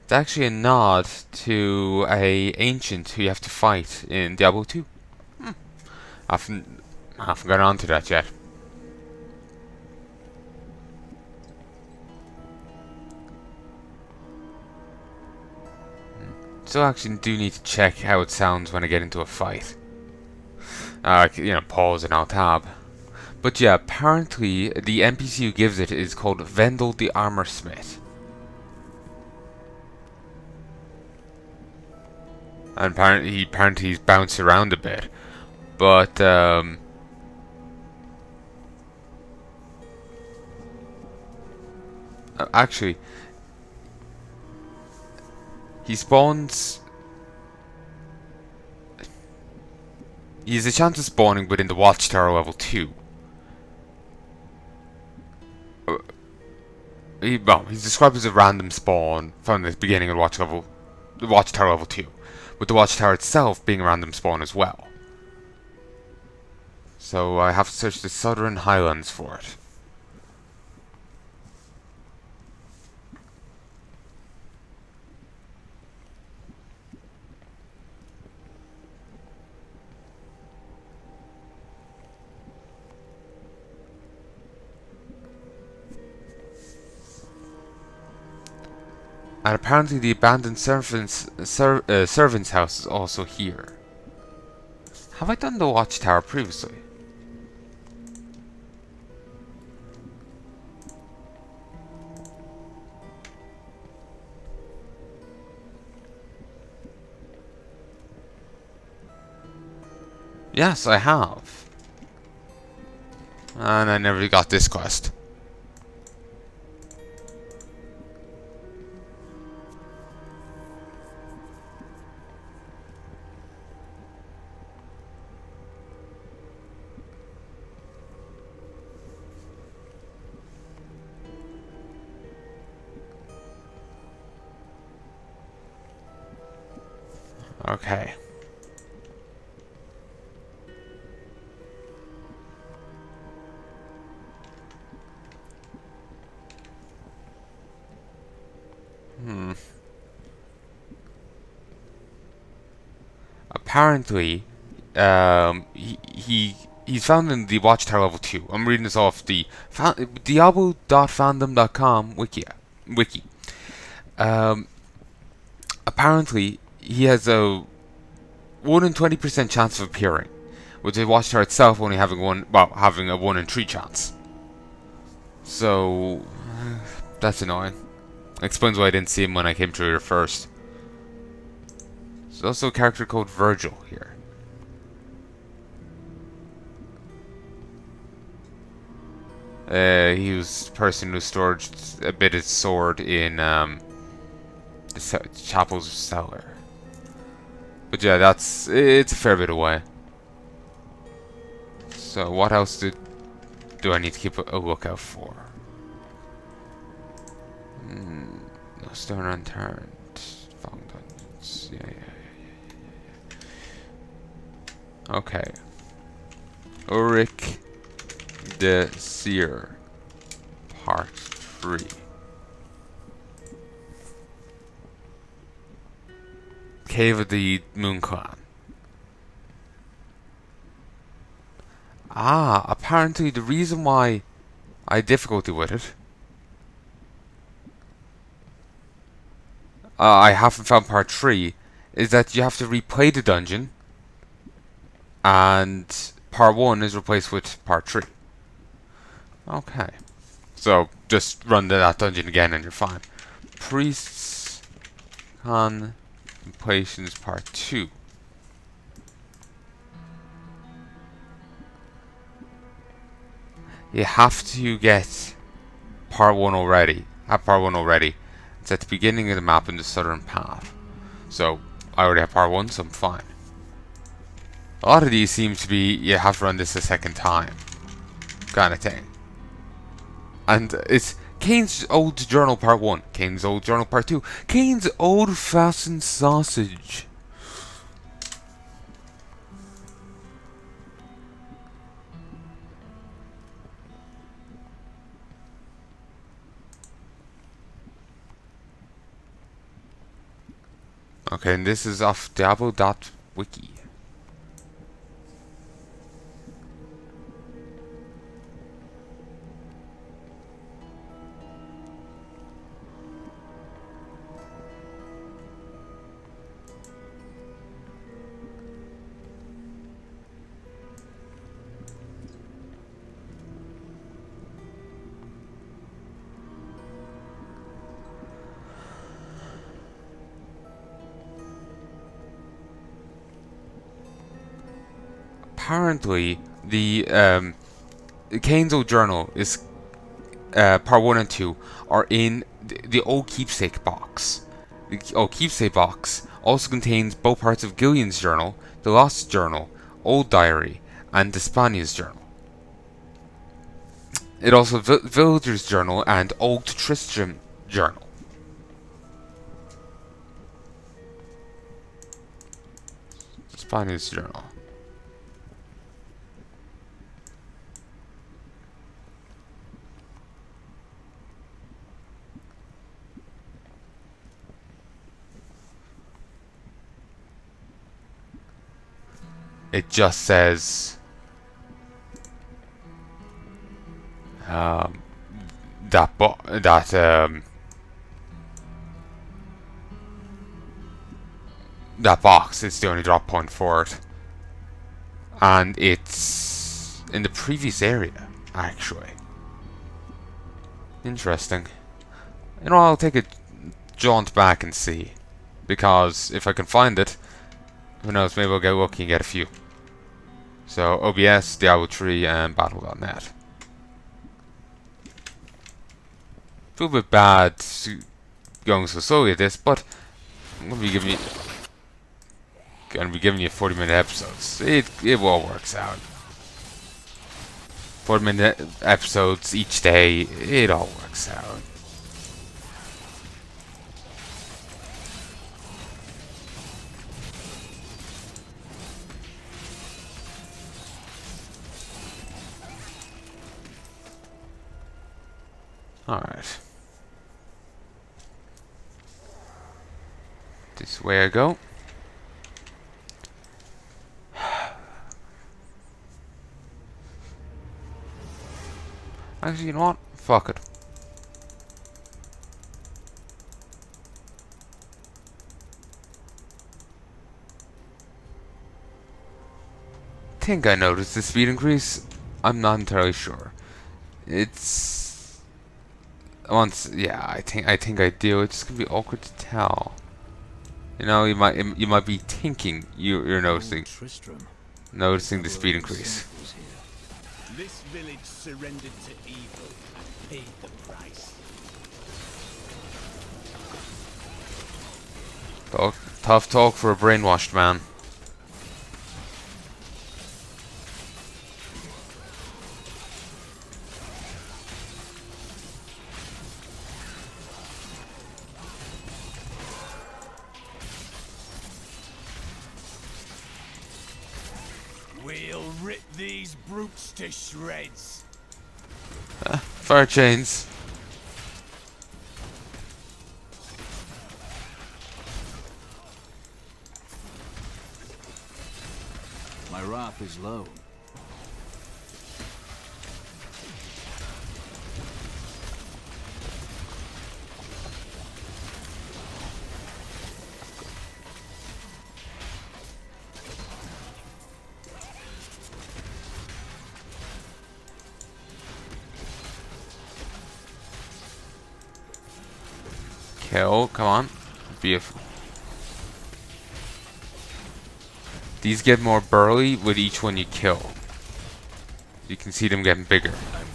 It's actually a nod to a ancient who you have to fight in Diablo 2. I haven't got on to that yet. So I actually do need to check how it sounds when I get into a fight. You know, pause and Alt Tab. But yeah, apparently the NPC who gives it is called Vendel the Armor Smith. And apparently he's bounced around a bit. But actually, he spawns. He has a chance of spawning within the Watchtower level 2. He's described as a random spawn from the beginning of the Watchtower level 2, with the Watchtower itself being a random spawn as well. So I have to search the Southern Highlands for it. And apparently the abandoned servant's house is also here. Have I done the Watchtower previously? Yes, I have. And I never got this quest. Okay. Apparently, he's found in the Watchtower level 2. I'm reading this off the Diablo.fandom.com wiki. Apparently, he has a 1 in 20% chance of appearing, with the Watchtower itself only having having a 1 in 3 chance. So that's annoying. Explains why I didn't see him when I came through here first. There's also a character called Virgil here. He was the person who stored a bit of sword in the chapel's cellar. But yeah, it's a fair bit away. So what else do I need to keep a lookout for? No stone unturned. Found dungeons. Yeah. Okay. Ulrich the Seer, Part 3. Cave of the Moon Clan. Apparently the reason why I had difficulty with it, I haven't found Part 3, is that you have to replay the dungeon, and Part 1 is replaced with Part 3. Okay. So, just run that dungeon again and you're fine. Priests Contemplations Part 2. you have to get part 1 already. Have part 1 already. It's at the beginning of the map in the southern path. So I already have part 1, so I'm fine. A lot of these seem to be you have to run this a second time, kind of thing. And it's Kane's Old Journal Part 1, Kane's Old Journal Part 2, Kane's Old Fashioned Sausage. Okay, and this is off Diablo.wiki. Apparently, the Kane's Old Journal is part 1 and 2 are in the old keepsake box. The old keepsake box also contains both parts of Gillian's journal, the Lost Journal, Old Diary, and the Spania's Journal. It also Villager's Journal and Old Tristram Journal. Spania's Journal. It just says that box is the only drop point for it, and it's in the previous area actually. Interesting. You know, I'll take a jaunt back and see, because if I can find it, who knows, maybe I'll get lucky and get a few. So, OBS, Diablo 3, and Battle.net. Feel a bit bad going so slowly at this, but I'm gonna be giving you 40-minute episodes. It all works out. 40-minute episodes each day, it all works out. Alright. This way I go. Actually, you know what? Fuck it. Think I noticed the speed increase. I'm not entirely sure. It's yeah, I think I do. It's gonna be awkward to tell. You know, you might be thinking you're noticing the speed increase. This village surrendered to evil and paid the price. Tough talk for a brainwashed man. We'll rip these brutes to shreds. Fire chains. My wrath is low. Kill, come on. Beautiful. These get more burly with each one you kill. You can see them getting bigger. I'm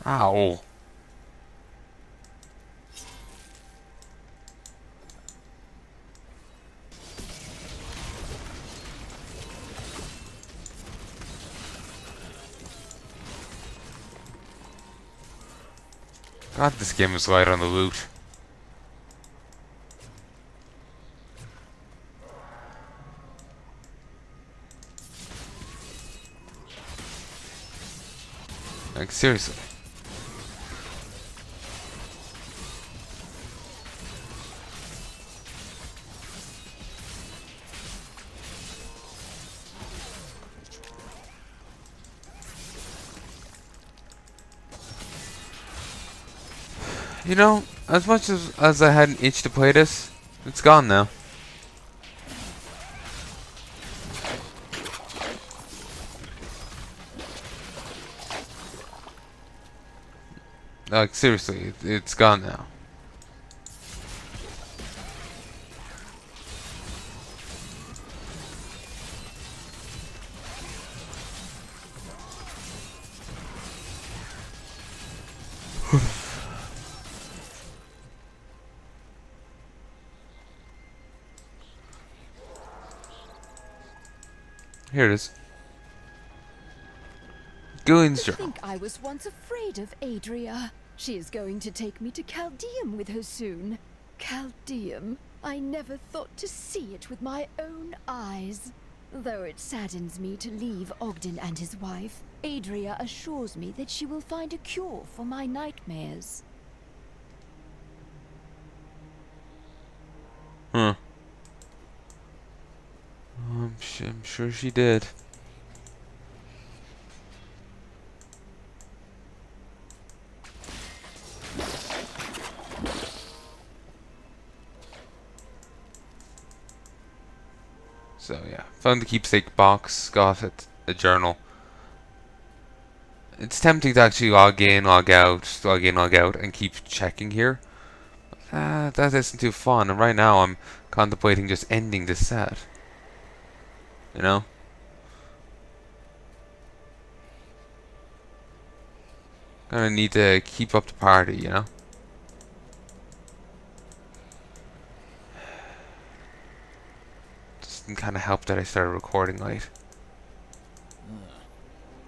Ow. God, this game is light on the loot. Like, seriously. You know, as much as I had an itch to play this, it's gone now. Like, seriously, it's gone now. Here it is. Gillian's I journal. think I was once afraid of Adria. She is going to take me to Chaldeum with her soon. Chaldeum. I never thought to see it with my own eyes. Though it saddens me to leave Ogden and his wife, Adria assures me that she will find a cure for my nightmares. Huh. I'm sure she did. So yeah, found the keepsake box, got it, a journal. It's tempting to actually log in, log out, log in, log out, and keep checking here. That isn't too fun, and right now I'm contemplating just ending this set. You know? Gonna need to keep up the party, you know? Just kind of help that I started recording late.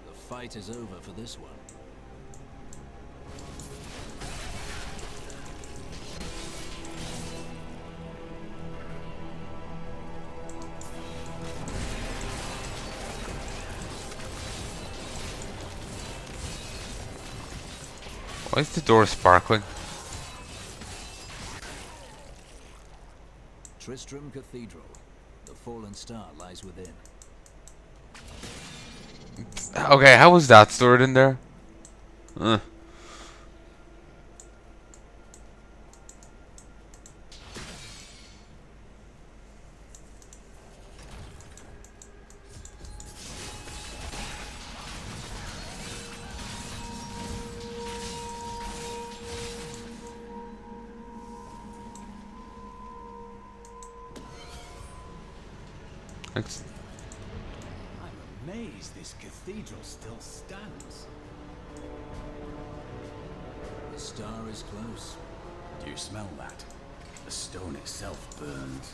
The fight is over for this one. Why is the door sparkling? Tristram Cathedral. The fallen star lies within. Okay, how was that stored in there? I'm amazed this cathedral still stands. The star is close. Do you smell that? The stone itself burns.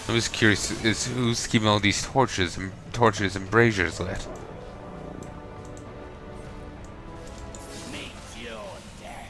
I'm just curious, is who's keeping all these torches and braziers lit? Meet your death.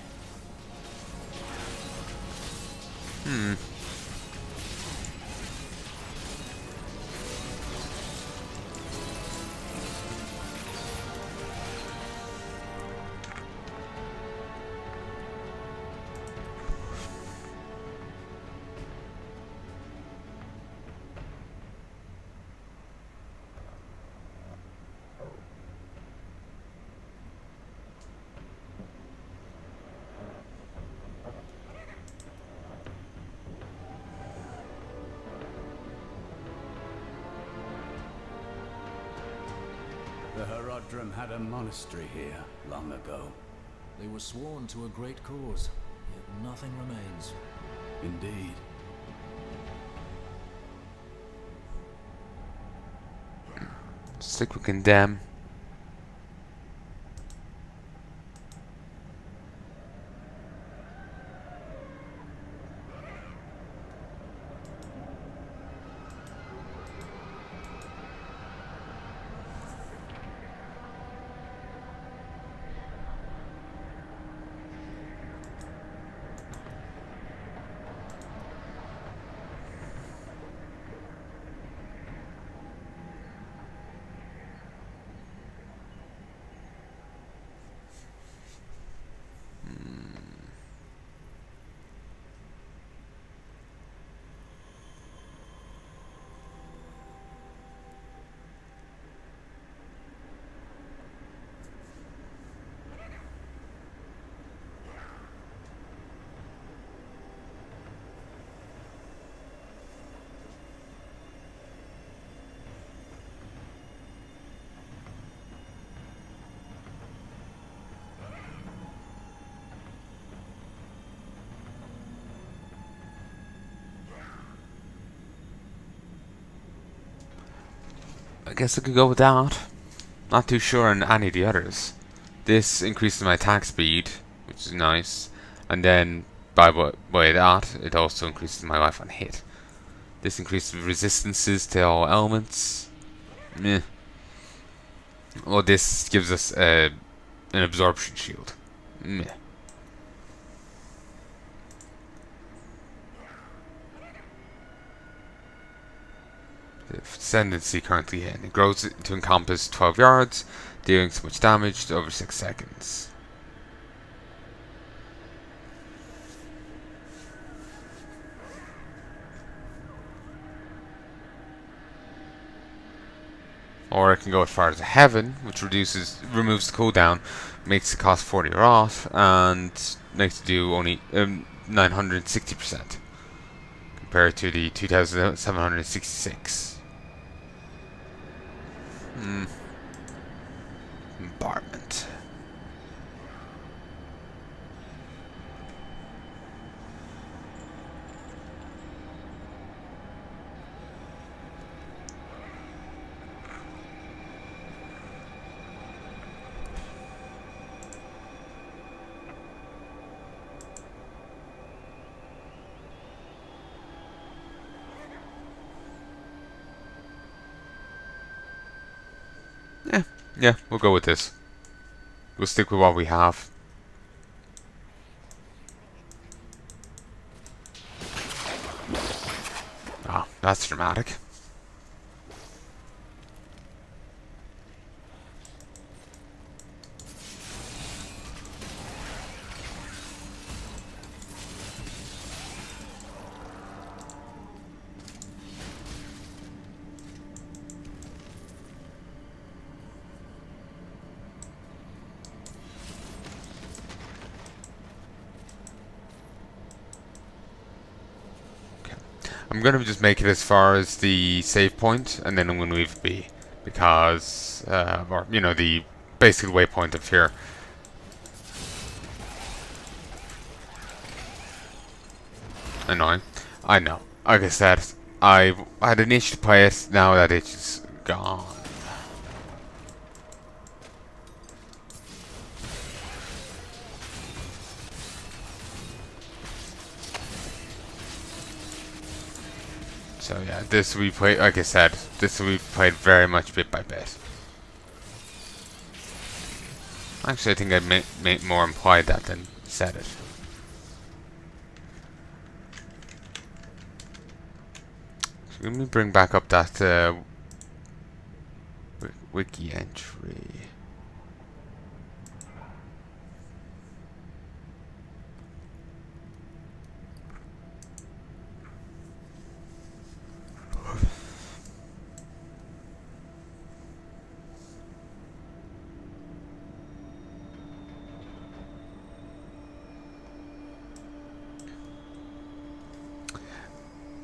The Herodrum had a monastery here long ago. They were sworn to a great cause, yet nothing remains. Indeed. Stick we condemn. I guess I could go with that. Not too sure on any of the others. This increases my attack speed, which is nice, and then by that, it also increases my life on hit. This increases resistances to all elements. Meh. Well, this gives us an absorption shield. Meh. The ascendancy currently in. It grows to encompass 12 yards, dealing so much damage over 6 seconds. Or I can go as far as heaven, which removes the cooldown, makes it cost 40 off, and makes it do only 960% compared to the 2,766. Embarment. Yeah, we'll go with this. We'll stick with what we have. Ah, that's dramatic. I'm gonna just make it as far as the save point, and then I'm gonna leave B, because, or you know, the basic waypoint of here. Annoying. I know. Like I said, I had an itch to play it. Now that itch is gone. So yeah, this we play. Like I said, this we played very much bit by bit. Actually, I think I more implied that than said it. So let me bring back up that wiki entry.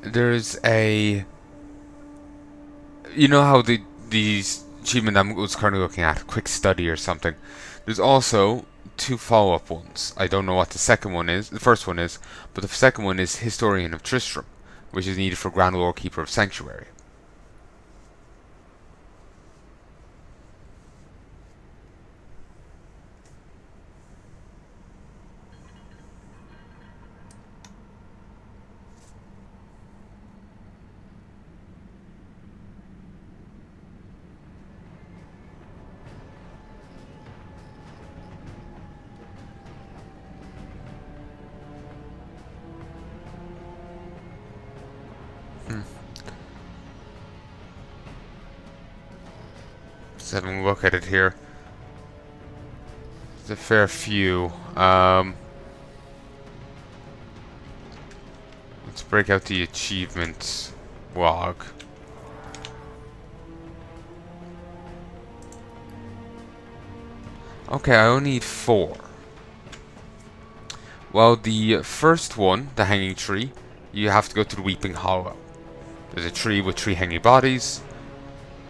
There's a, you know how the achievement I was currently looking at, quick study or something. There's also two follow-up ones. I don't know what the second one is. The first one is, but the second one is Historian of Tristram, which is needed for Grand Lord Keeper of Sanctuary. Just having a look at it here. There's a fair few. Let's break out the achievement log. Okay, I only need 4. Well, the first one, the hanging tree, you have to go to the Weeping Hollow. There's a tree with 3 hanging bodies.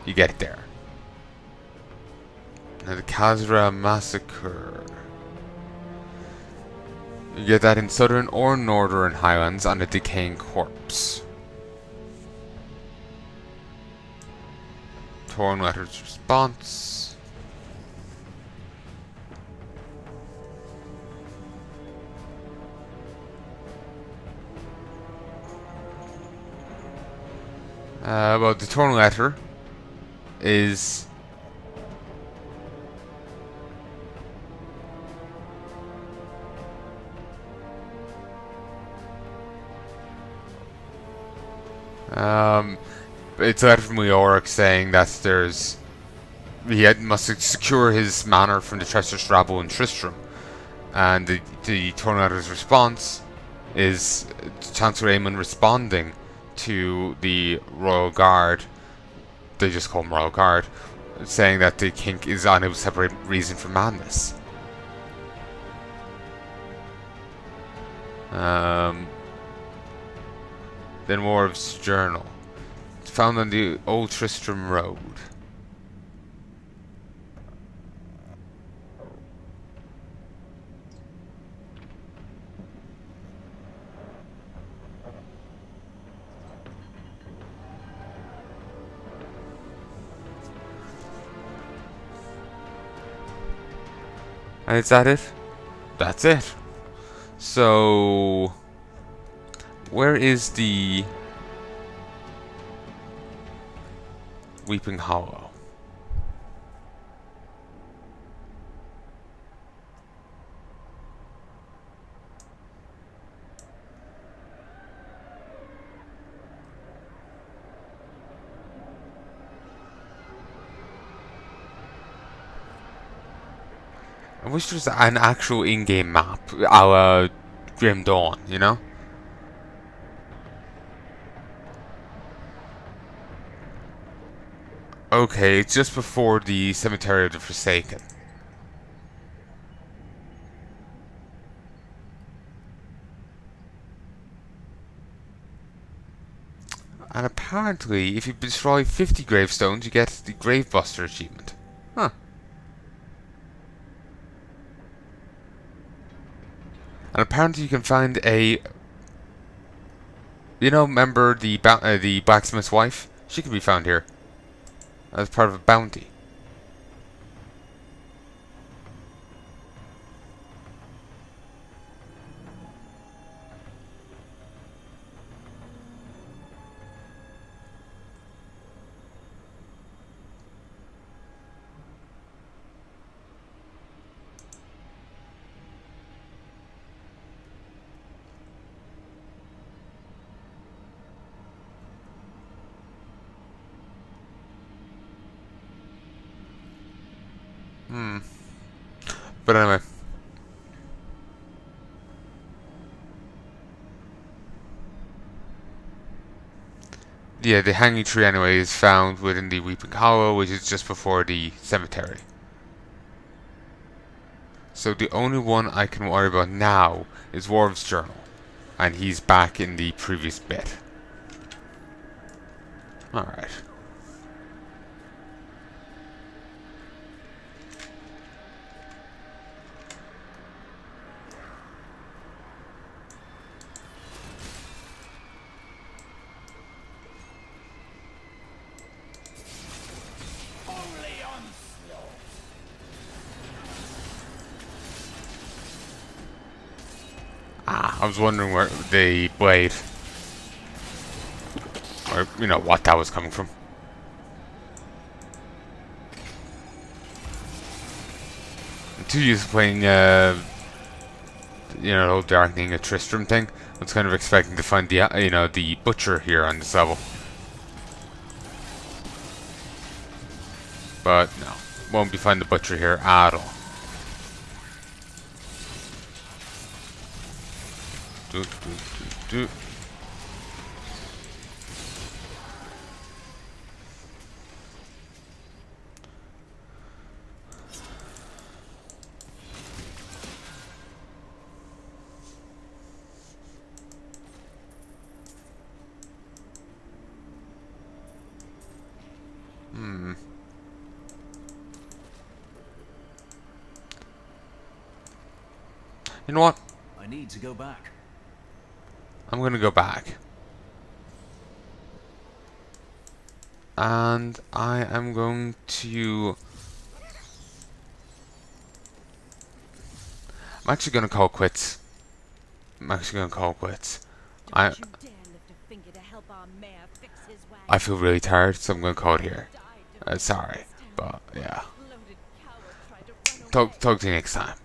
You get it there. Now the Khazra Massacre. You get that in southern or northern highlands on a decaying corpse. Torn Letter's response. Well, the Torn Letter is it's a letter from Leoric saying that must secure his manor from the treacherous rabble in Tristram, and the Tornato's response is Chancellor Aemon responding to the Royal Guard. They just call him Royal Guard, saying that the king is unable to separate reason from madness. Then Warv's journal. It's found on the Old Tristram Road. And is that it? That's it. So, where is the Weeping Hollow? I wish there was an actual in-game map, a la Grim Dawn, you know? Okay, it's just before the Cemetery of the Forsaken. And apparently, if you destroy 50 gravestones, you get the Gravebuster achievement. Huh. And apparently you can find a... You know, remember the blacksmith's wife? She can be found here. As part of a bounty. But anyway. Yeah, the hanging tree anyway is found within the Weeping Hollow, which is just before the cemetery. So the only one I can worry about now is Warv's journal. And he's back in the previous bit. Alright. I was wondering where the blade, or you know, what that was coming from. I'm too used to playing, you know, the whole Darkening a Tristram thing. I was kind of expecting to find the, you know, the butcher here on this level, but no, won't be finding the butcher here at all. Do. You know what? I need to go back. I'm gonna go back. And I am going to... I'm actually gonna call quits. I feel really tired, so I'm gonna call it here. Sorry, but yeah. Talk to you next time.